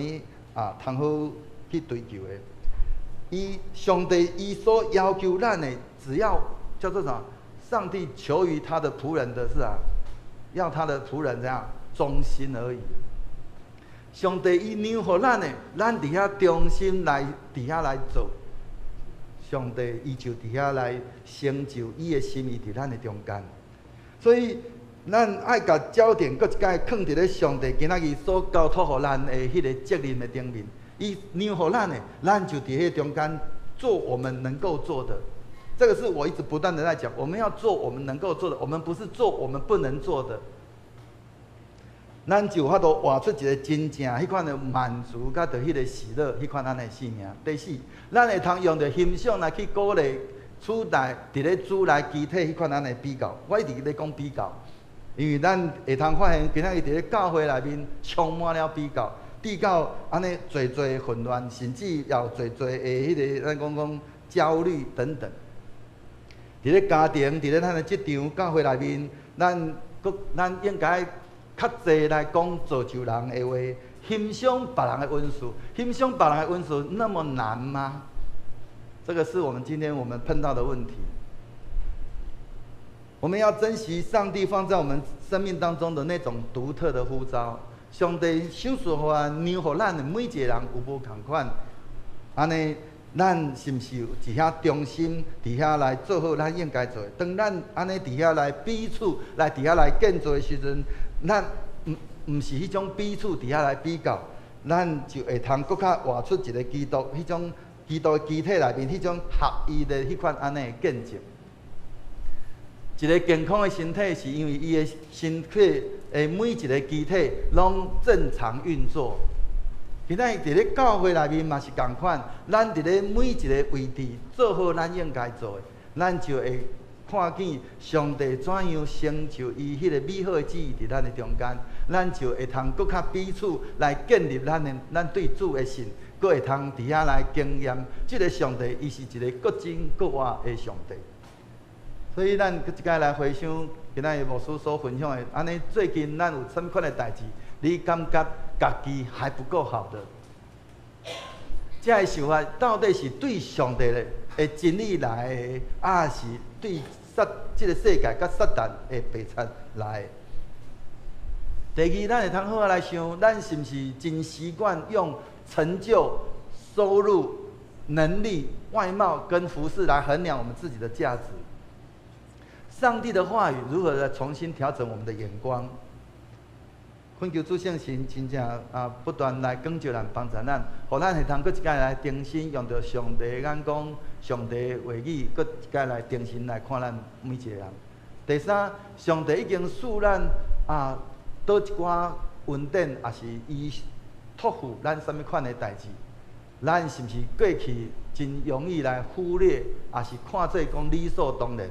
通好去追求的。上帝所要求咱的，只要叫做啥？上帝求于他的仆人的是要他的仆人怎样忠心而已。上帝让予咱的，咱伫遐忠心来伫遐来做，上帝就伫遐来成就伊的心意伫咱的中间。所以咱爱甲焦点搁一摆放伫咧上帝今仔日所交托予咱的迄个责任的顶面。伊让予咱的，咱就伫迄中间做我们能够做的。这个是我一直不断的在讲，我们要做我们能够做的，我们不是做我们不能做的。咱就有法度活出一个真正迄款的满足，甲着迄个喜乐，迄款咱的生命。第四，咱会通用着欣赏来去鼓励、取代伫咧主来基体迄款咱的比较。我一直咧讲比较，因为咱会通发现，今仔日伫咧教会内面充满了比较，比较安尼侪混乱，甚至也有侪的迄个咱讲焦虑等等。伫咧家庭，伫咧咱的职场、教会内面，咱应该较侪来讲造就人的话，欣赏别人的恩赐，欣赏别人的恩赐那么难吗？这个是我们今天碰到的问题。我们要珍惜上帝放在我们生命当中的那种独特的呼召。上帝赏赐予咱，让予咱的每一个人有无同款，安尼。咱是毋是有伫遐忠心，伫遐来做好咱应该做的？当咱安尼伫遐来彼此来伫遐来建造的时阵，咱毋是迄种彼此伫遐来比较，咱就会通搁较活出一个基督迄种基督的机体内面迄种合一的迄款安尼的见证。一个健康的身体，是因为伊的身体的每一个机体拢正常运作。今仔日伫咧教会内面嘛是同款，咱伫咧每一个位置做好咱应该做的，咱就会看见上帝怎样成就伊迄个美好的旨意伫咱的中间，咱就会通搁较彼此来建立咱对主的信，搁会通伫遐来经验，即个上帝伊是一个各真各活的上帝。所以咱搁一摆来回想今仔日牧师所分享的，安尼最近咱有什么款的代志，你感觉家己还不够好的？这个想法到底是对上帝的真理来的，还是对这个世界甲撒旦的白贼来的？第二，咱会通好来想，咱是毋是真习惯用成就、收入、能力、外貌跟服饰来衡量我们自己的价值？上帝的话语如何来重新调整我们的眼光？恳求主圣神真正不断来光照咱、帮助咱，互咱会通搁一摆来定心，用着上帝的眼光、上帝的话语，搁一摆来定心来看咱每一个人。第三，上帝已经赐咱倒一寡恩典，也是伊托付咱什么款的代志，咱是毋是过去真容易来忽略，也是看做讲理所当然？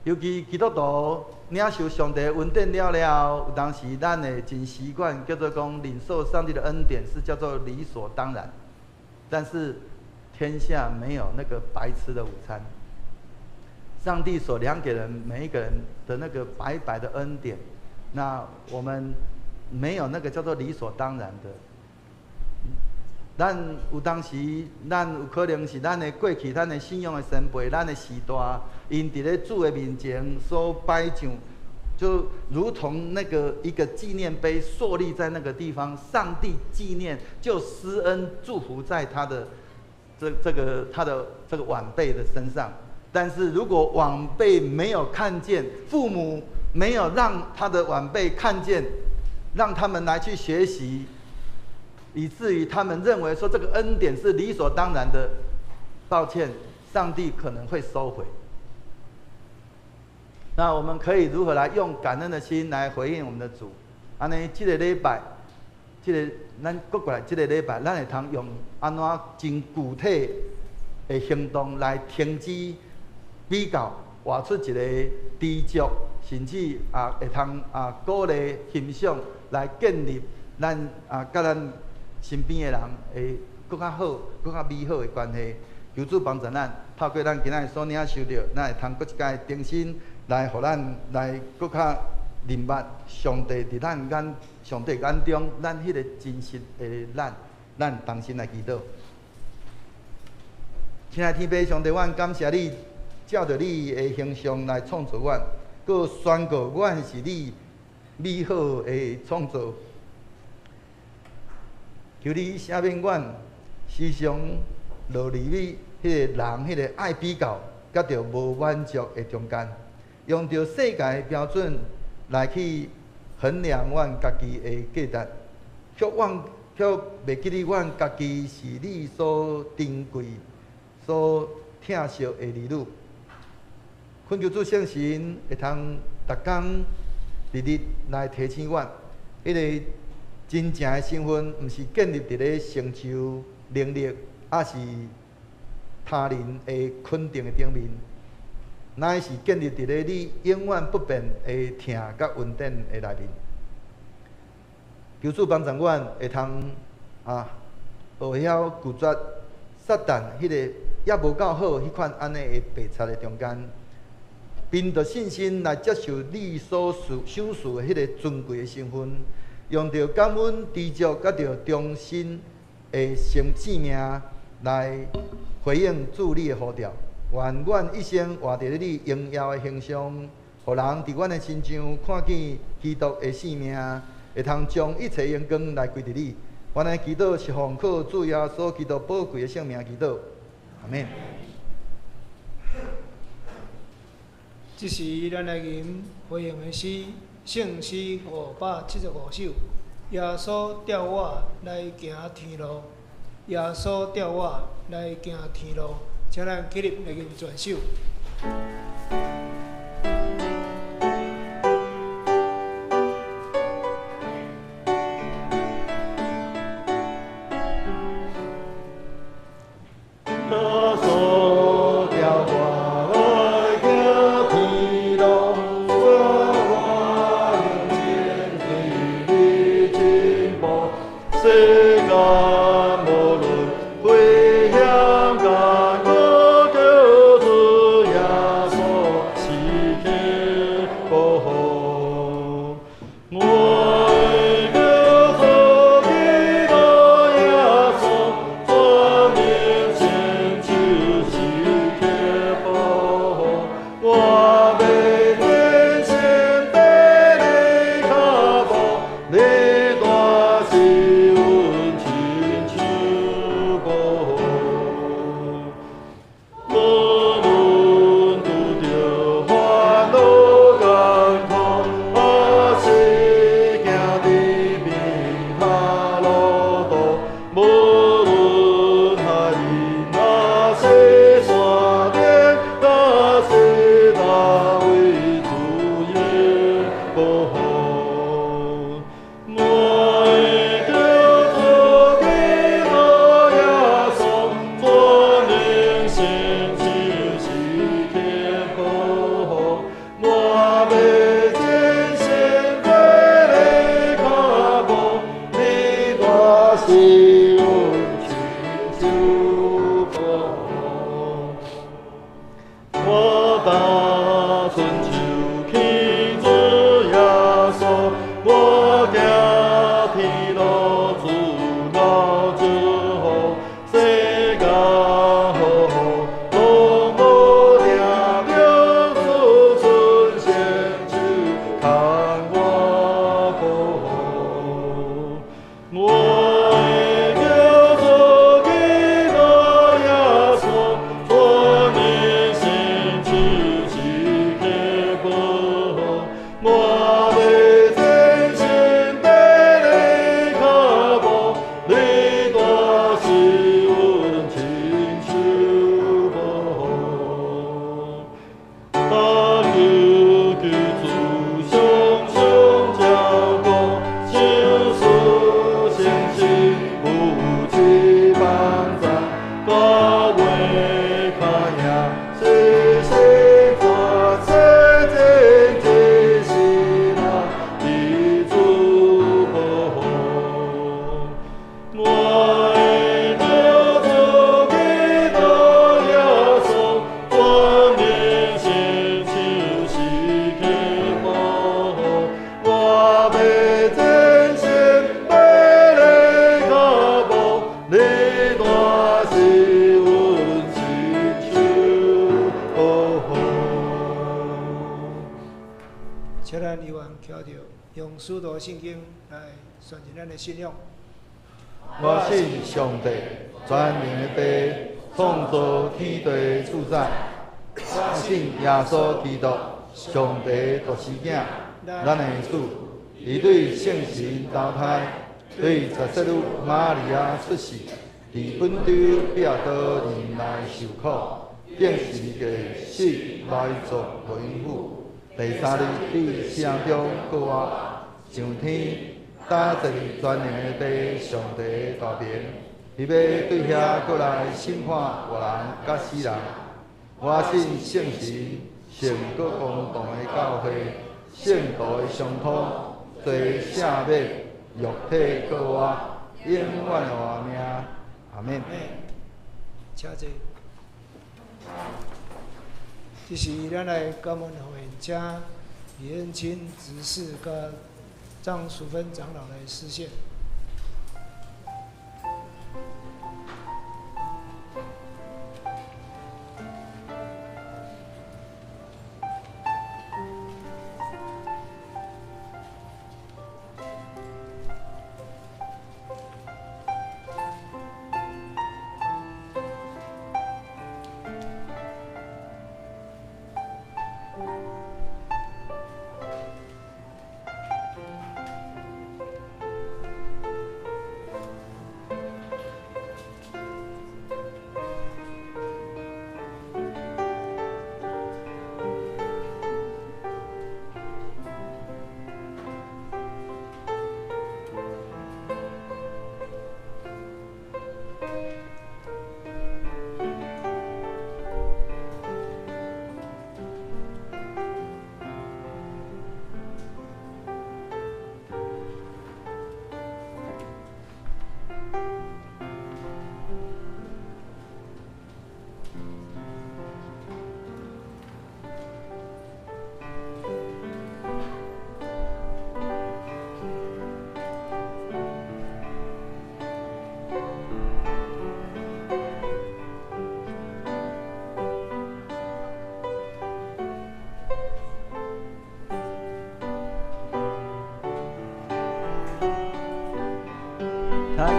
尤其基督徒领受上帝的恩典了，有当时咱会真习惯叫做讲领受上帝的恩典是叫做理所当然，但是天下没有那个白吃的午餐。上帝所量给人每一个人的那个白白的恩典，那我们没有那个叫做理所当然的。咱有当时，咱有可能是咱的过去，咱的信仰的先辈，咱的时代，因伫咧主的面前所摆上，就如同那个一个纪念碑设立在那个地方，上帝纪念就施恩祝福在他的他的这个晚辈的身上。但是如果晚辈没有看见，父母没有让他的晚辈看见，让他们来去学习，以至于他们认为说这个恩典是理所当然的，抱歉，上帝可能会收回。那我们可以如何来用感恩的心来回应我们的主？安尼，这个礼拜，咱过来这个礼拜，咱会通用安怎真具体的行动来停止比较，画出一个知足，甚至会通鼓励欣赏来建立咱甲咱身边的人会更较好、更较美好的关系。求主帮助咱，透过咱今仔所领受到，咱会通搁一届重新来，互咱来搁较明白上帝伫上帝眼中，咱迄个真实的咱同心来祈祷。亲爱的天父上帝，阮感谢你，照着你的形象来创造阮，搁宣告阮是你美好的创造。求你赦免阮时常落入你迄个人迄个爱比较，甲着无满足的中间，用着世界的标准来去衡量阮家己的价值，却袂记得阮家己是你所珍贵、所疼惜的儿女。恳求主圣神会通逐工日日来提醒阮，迄个真正的身份，毋是建立伫咧成就、能力，还是他人的肯定的顶面，乃是建立伫咧你永远不变的疼甲稳定的内面。求主帮助阮会通学晓拒绝撒旦迄个也无够好迄款安尼的白贼的中间，凭着信心来接受你所享受的迄个尊贵的身份，用着感恩、知足，甲着忠心的生命来回应主你的呼召。愿阮一生活伫咧你荣耀的形象，互人伫阮的身上看见基督的生命，会通将一切荣光来归伫你。阮的祈祷是奉靠主耶稣基督宝贵的圣名祈祷，阿门。这是咱来吟回应的诗，圣诗575首。耶稣调我来行天路，耶稣调我来行天路，请咱起立来吟全首。是请咱议员敲着用许多圣经来宣示咱的信仰。我信上帝，全能的父，创造天地主宰。我信耶稣基督，上帝独生子，咱的主，伊对圣神投胎，对17女玛利亚出世，伫本州彼拉多人来受苦，定时个死来做为父，第3日伫死人中过活，上天。打坐全能的父上帝大名，伊要对遐过来审判活人甲死人。我信圣神，圣各公堂的教会，圣道的相通，做圣美，肉体过活，永远的活命。阿免。请坐。这是咱来感恩会请李恩清执事甲张淑芬长老来实现。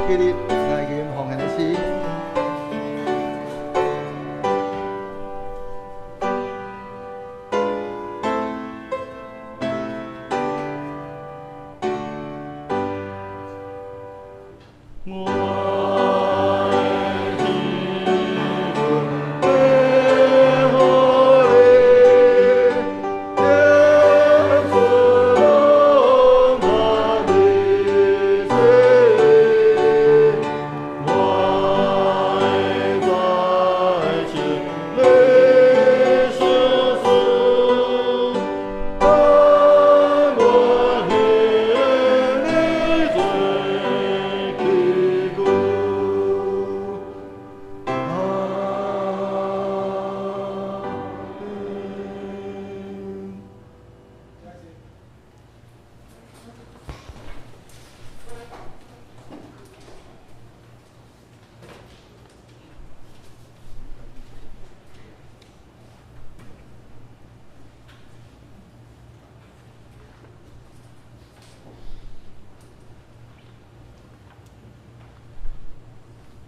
今日来给奉献的是。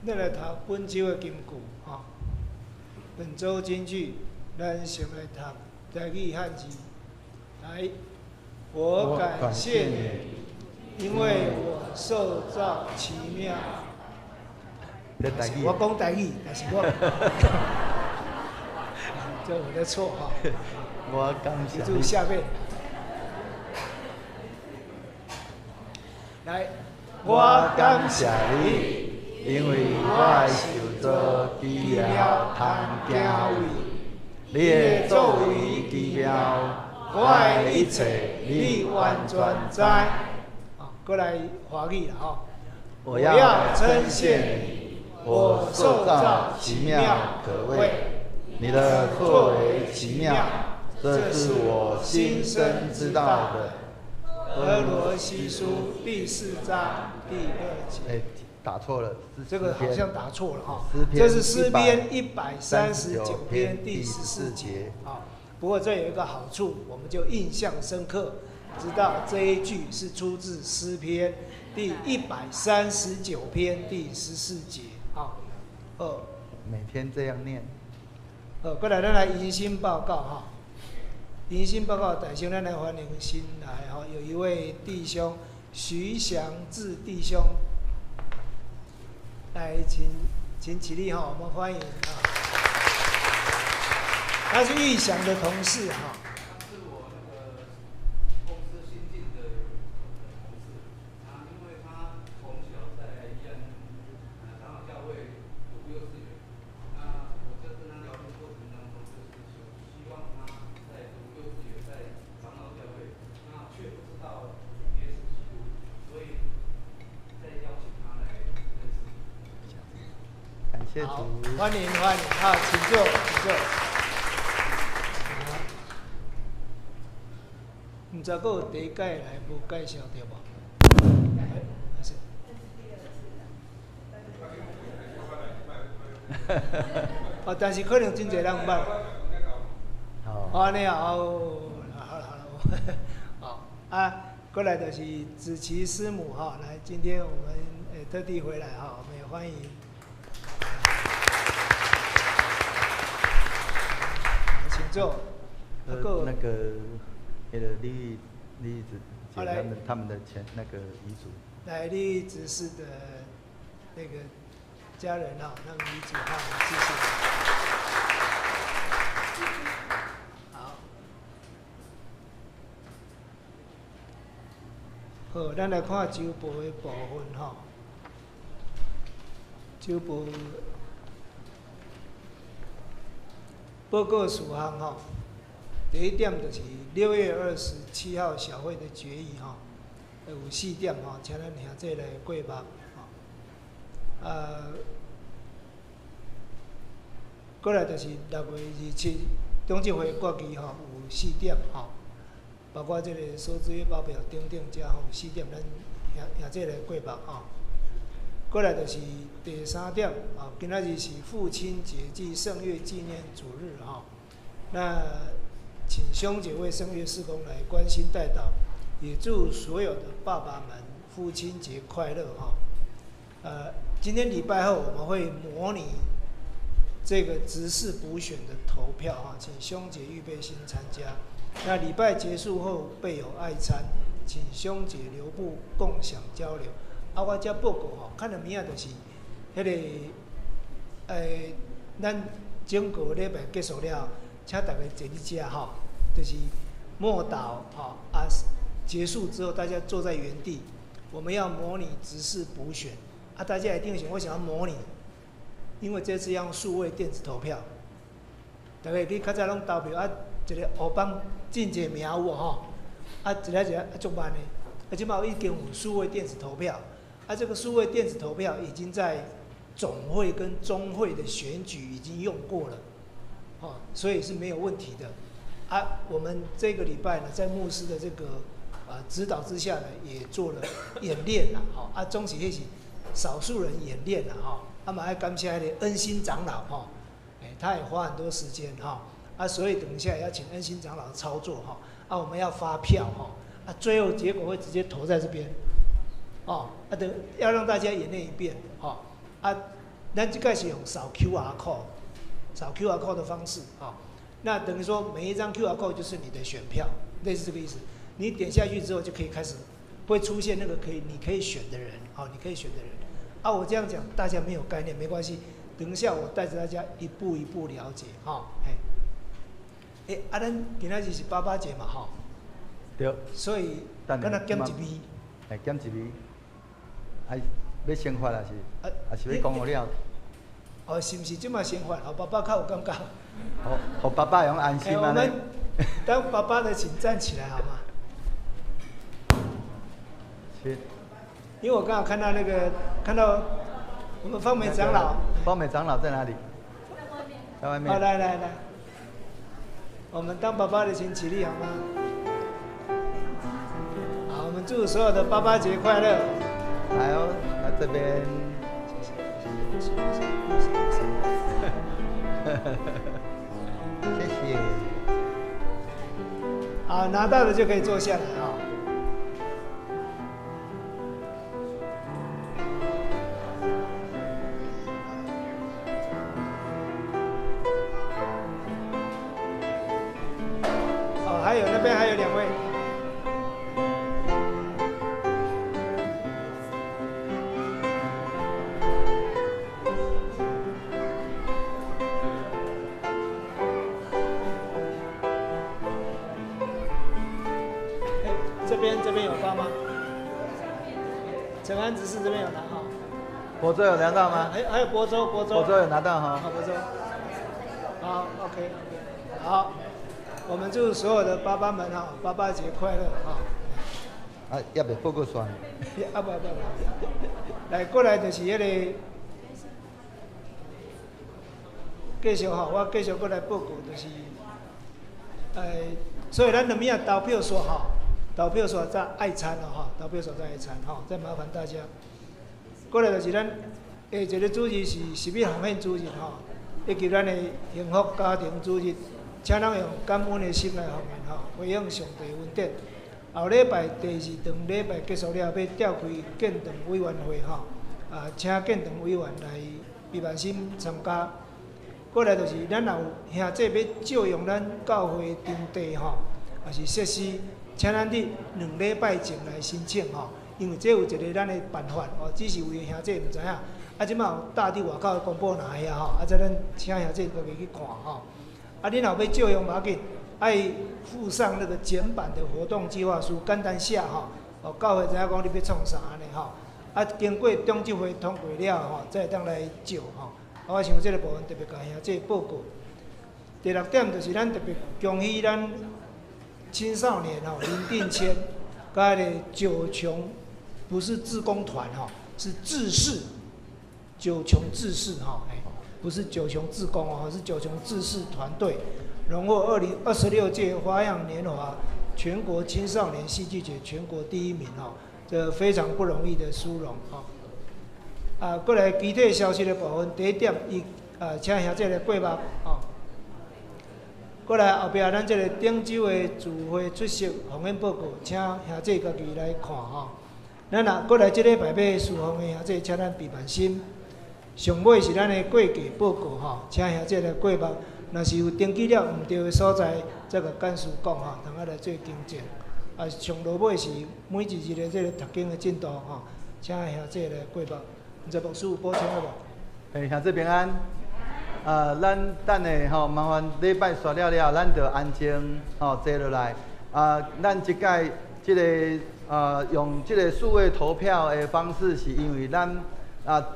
咱来读本周的金句吼。本周金句，咱先来读台语汉字。来，我感谢你，因为我受造奇妙。我讲台语，但是我，这我的错哈。我感谢你。记住下面。来，我感谢你。因为我受造奇妙通行位，你的作为奇妙，我的一切你完全知。好，过来华语了哈。我要称谢你，我受造奇妙可畏，你的作为奇妙，这是我心生知道的。俄罗西书第4章第2节。打错了，这个好像打错了哈。诗篇这是诗篇139篇第14节。好，不过这有一个好处，我们就印象深刻，知道这一句是出自诗篇第139篇第14节。好，每天这样念。过来咱来迎新报告哈。迎新报告，首先咱来欢迎新来哈，有一位弟兄徐祥志弟兄，来请起立哈，我们欢迎啊。他是玉祥的同事哈。他是我那个公司新进的同事，因为他从小在宜安长老教会读幼稚园，我在跟他聊天过程当中，就是希望他在读幼稚园，在长老教会，却不知道耶稣基督，所以再邀请他来认识。感谢主。欢迎，好，请坐。唔知阁有第一届来无介绍对无？但是可能真侪人捌。安尼啊，好过来就是子琪师母哈，来，今天我们特地回来哈，我们也欢迎。请坐。那个李子姐他们的那个遗嘱。来，李执事的那个家人哈，那个遗嘱哈，谢谢。好，好，咱来看酒部的部分哈。酒部报告事项哈。第一点就是6月27号小会的决议哈，有4点哈，请咱兄弟来过目哈。过来就是6月27中执会决议哈，有4点哈，包括这个收支约报表等等遮吼有4点，咱兄弟来过目哈。过来就是第3点啊，今仔日是父亲节暨圣月纪念主日哈，那请兄姐为圣乐事工来关心代祷，也祝所有的爸爸们父亲节快乐哈。今天礼拜后我们会模拟这个执事补选的投票哈，请兄姐预备心参加。那礼拜结束后备有爱餐，请兄姐留步共享交流。我这报告哈，看到明仔就是迄个咱整个礼拜结束了。请大家坐伫遮哈，就是默祷哈结束之后大家坐在原地，我们要模拟执事补选大家一定想，我想要模拟，因为这次要用数位电子投票，大家去较早拢投票一个黑板进一个名有吼，一个足慢的，即马已经有数位电子投票，这个数位电子投票已经在总会跟中会的选举已经用过了。所以是没有问题的我们这个礼拜呢，在牧师的这个指导之下呢，也做了演练啦，总是迄是少数人演练啦嘛，要感谢那个恩心长老他也花很多时间所以等一下也要请恩心长老操作我们要发票最后结果会直接投在这边等要让大家演练一遍咱这个是用扫 QR code。扫 QR code 的方式那等于说每一张 QR code 就是你的选票，类似这个意思。你点下去之后就可以开始，会出现那个你可以选的人你可以选的人我这样讲大家没有概念没关系，等一下我带着大家一步一步了解咱今仔日是88节嘛对，所以敢若减一味，减一味，要先发还是要讲好了？是不是这么先发？爸爸较有感觉。好，爸爸用安心我们当爸爸的请站起来好吗？因为我刚好看到我们方美长老。方美长老在哪里？在外面。好，来，我们当爸爸的请起立好吗？好，我们祝所有的88节快乐。来来这边。谢谢。好，拿到的就可以坐下来啊。哦，还有那边还有2位。这边有发吗？陈安执事这边有拿哈。博州有拿到吗？还有博州有拿到哈。好，博州。好 ，OK， 好，我们祝所有的爸爸们哈，爸爸节快乐哈。啊，也未报告算。啊不，来过来就是迄个，继续哈，我继续过来报告就是，所以咱2面投票所哈。投票所在爱餐了哈，投票所在爱餐哈，再麻烦大家。过来就是咱下一个主日是10月奉献主日哈，以及咱的幸福家庭主日，请咱用感恩的心来奉献哈，回应上帝恩典。后礼拜第2场礼拜结束了，要召开建堂委员会哈，请建堂委员来闭门心参加。过来就是咱也有兄弟要借用咱教会场地哈，也是设施。请咱伫2礼拜前来申请吼，因为这有一个咱的办法哦，只是有的兄弟唔知影。即摆有大伫外口的公布拿遐吼，再咱请兄弟家己去看吼。恁若要借用无要紧，爱附上那个简版的活动计划书，简单写吼。哦，教会知影讲你要创啥安尼吼。经过中执会通过了吼，再当来借吼。我想这个部分特别甲兄弟报告。第6点就是咱特别恭喜咱。青少年哈林定谦，跟的九琼不是志工团哈，是志士，九琼志士哈，不是九琼志工哦，是九琼志士团队荣获2026届花样年华全国青少年戏剧节全国第1名哈，这非常不容易的殊荣哈。过来具体消息的部分，第1点请兄弟来过目哦。过来后壁，咱这个顶州的聚会出席奉献报告，请兄弟家己来看吼。咱若过来这礼拜要侍奉的兄弟，请咱闭门心。上尾是咱的过价报告吼，请兄弟来过目。若是有登记了唔对的所在，再甲干事讲吼，通来做更正。上落尾是每一日的这个读经的进度吼，请兄弟来过目。唔知牧师有补充了无？兄弟平安。咱等下吼，麻烦礼拜刷了了，咱就安静吼坐落来。咱即届即个用即个数位投票的方式，是因为咱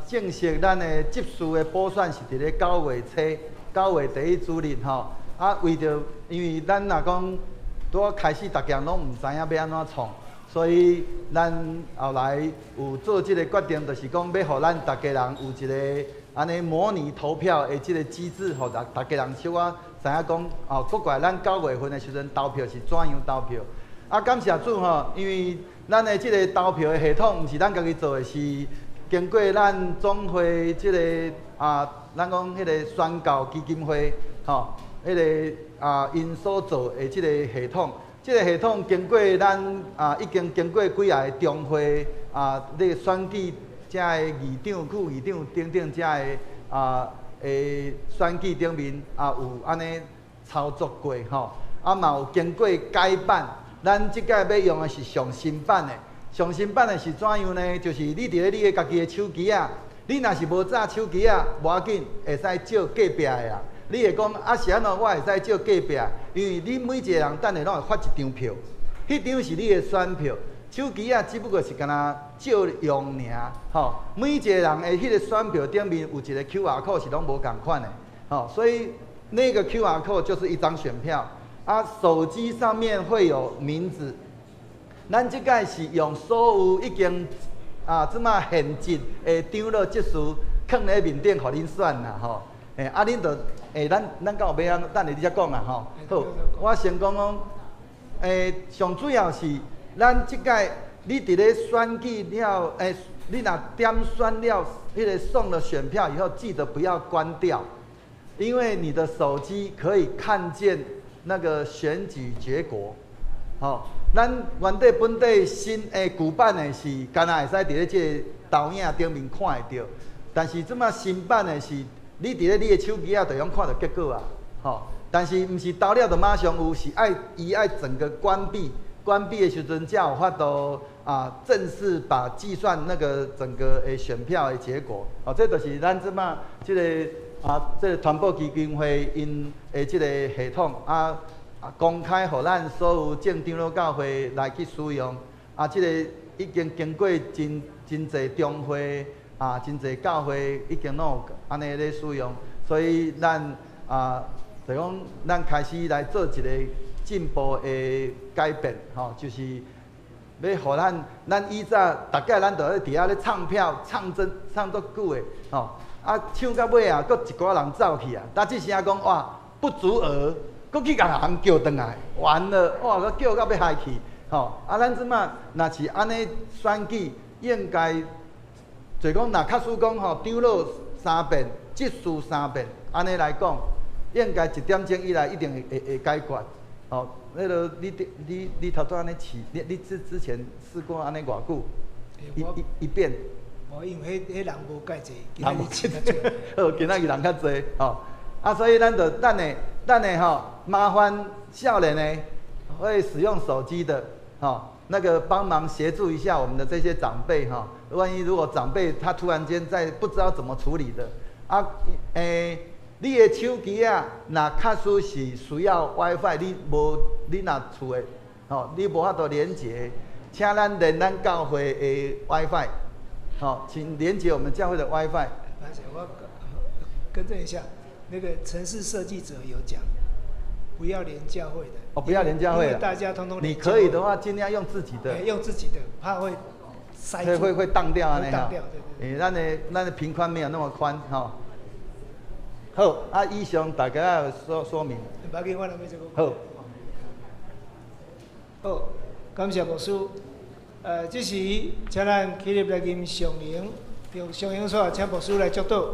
正式咱的执事的补选是伫咧9月初，9月第1主日吼。为着因为咱若讲拄开始，大家拢毋知影要安怎创，所以咱后来有做即个决定，就是讲要互咱大家人有一个。安尼模拟投票的即个机制，互大家人小可知影讲，国怪咱9月份的时阵投票是怎样投票？感谢主吼，因为咱的即个投票的系统，毋是咱家己做的，是经过咱总会即个咱讲迄个宣教基金会吼，迄个因所做的即个系统。即个系统经过咱已经经过几下中会咧选举。遮个议长、副议长等等，遮个选举顶面有安尼操作过吼，嘛有经过改版。咱即届要用的是上新版的，上新版的是怎样呢？就是你伫咧你的家己的手机你若是无扎手机无要紧，会使借隔壁的啦。你会讲是安怎？我会使借隔壁，因为你每一个人等下拢会发一张票，迄张是你的选票。手机只不过是干那借用尔，吼。每一个人的迄个选票顶面有一个 QR code 是拢无共款的，吼。所以那个 QR code 就是一张选票，手机上面会有名字。咱即届是用所有已经即马现集的张罗结束，放咧面顶，互恁选啦，吼。恁就咱敢有要等下你才讲啦，吼。好，我先讲上主要是。咱即届你伫咧选举了，你若点选了迄个送了选票以后，记得不要关掉，因为你的手机可以看见那个选举结果，吼，咱原底本地新诶旧版的是，干那会使伫咧即个投影顶面看会到，但是即马新版的是，你伫咧你的手机啊，就用看到结果啊，吼。但是毋是投了就马上有，是爱整个关闭。关闭的时阵，才有法度正式把计算那个整个选票的结果。哦，这就是咱即马即个这个传播基金会因的即个系统公开，互咱所有正长老教会来去使用。即个已经经过真侪中会真侪教会已经拢有安尼咧使用，所以咱就讲咱开始来做一个进步的改变，吼，就是要互咱以早大概咱就咧伫遐咧唱票，唱足久的，吼，唱到尾啊，佫一寡人走去啊，但即声讲哇不足额，佫去甲人叫转来，完了，哇，佫叫到要害去，吼，咱即马若是安尼选举，应该就讲若假使讲吼，长老3遍，执事3遍，安尼来讲，应该1点钟以来一定会解决。哦，那个你头拄安尼试，你之前试过安尼偌久？一遍。无，因为迄人无介济，人无介济。好，今仔日人较济，吼。所以咱就等下吼，麻烦少年呢会使用手机的，吼，那个帮忙协助一下我们的这些长辈哈。万一如果长辈他突然间在不知道怎么处理的，你的手机啊，若确实是需要 WiFi， 你若厝的，吼，你无法度连接，请咱连咱教会的 WiFi， 吼，请连接我们教会的 WiFi。而且我更正一下，那个程式设计者有讲，不要连教会的。哦，不要连教会的。因为大家通通连你可以的话，尽量用自己的。用自己的，怕会塞住。会当掉啊那样。当掉，对。咱的频宽没有那么宽，吼。好，以上大家有说明。不要紧，我来要这个。好。好，感谢牧师。这时请咱起立来吟上营，用上营说，请牧师来祝祷。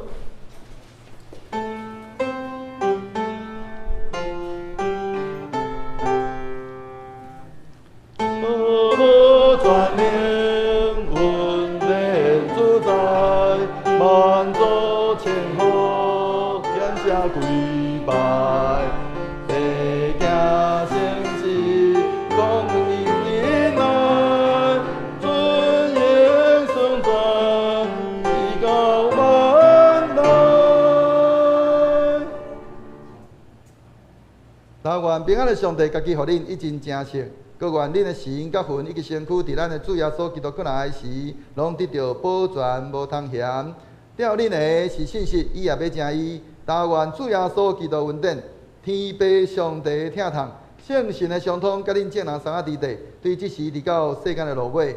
平安的上帝，家己互恁一真正实，各愿恁的心甲魂以及身躯，伫咱的主耶稣基督过来时，拢得到保全，无通嫌。了恁的是信息，伊也要正伊。但愿主耶稣基督恩典，天父上帝疼痛，圣神的相通，甲恁众人三下伫地，对即时直到世间的落尾。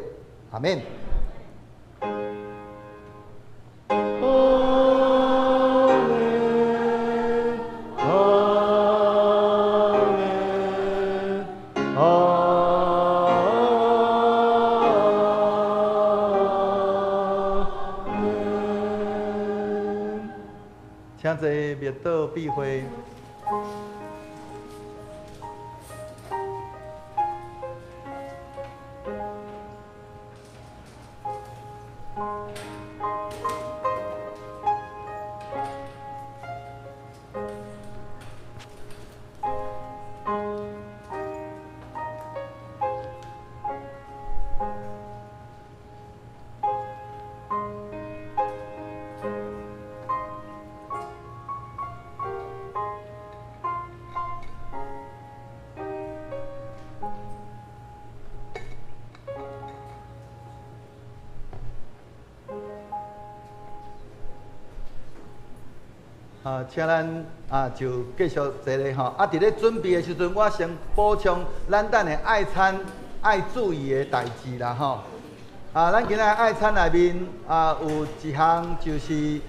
阿免。请坐灭道避讳。请咱就继续坐咧吼。伫咧准备的时阵，我先补充咱等下爱餐爱注意的代志啦吼。咱今仔爱餐内面有一项就是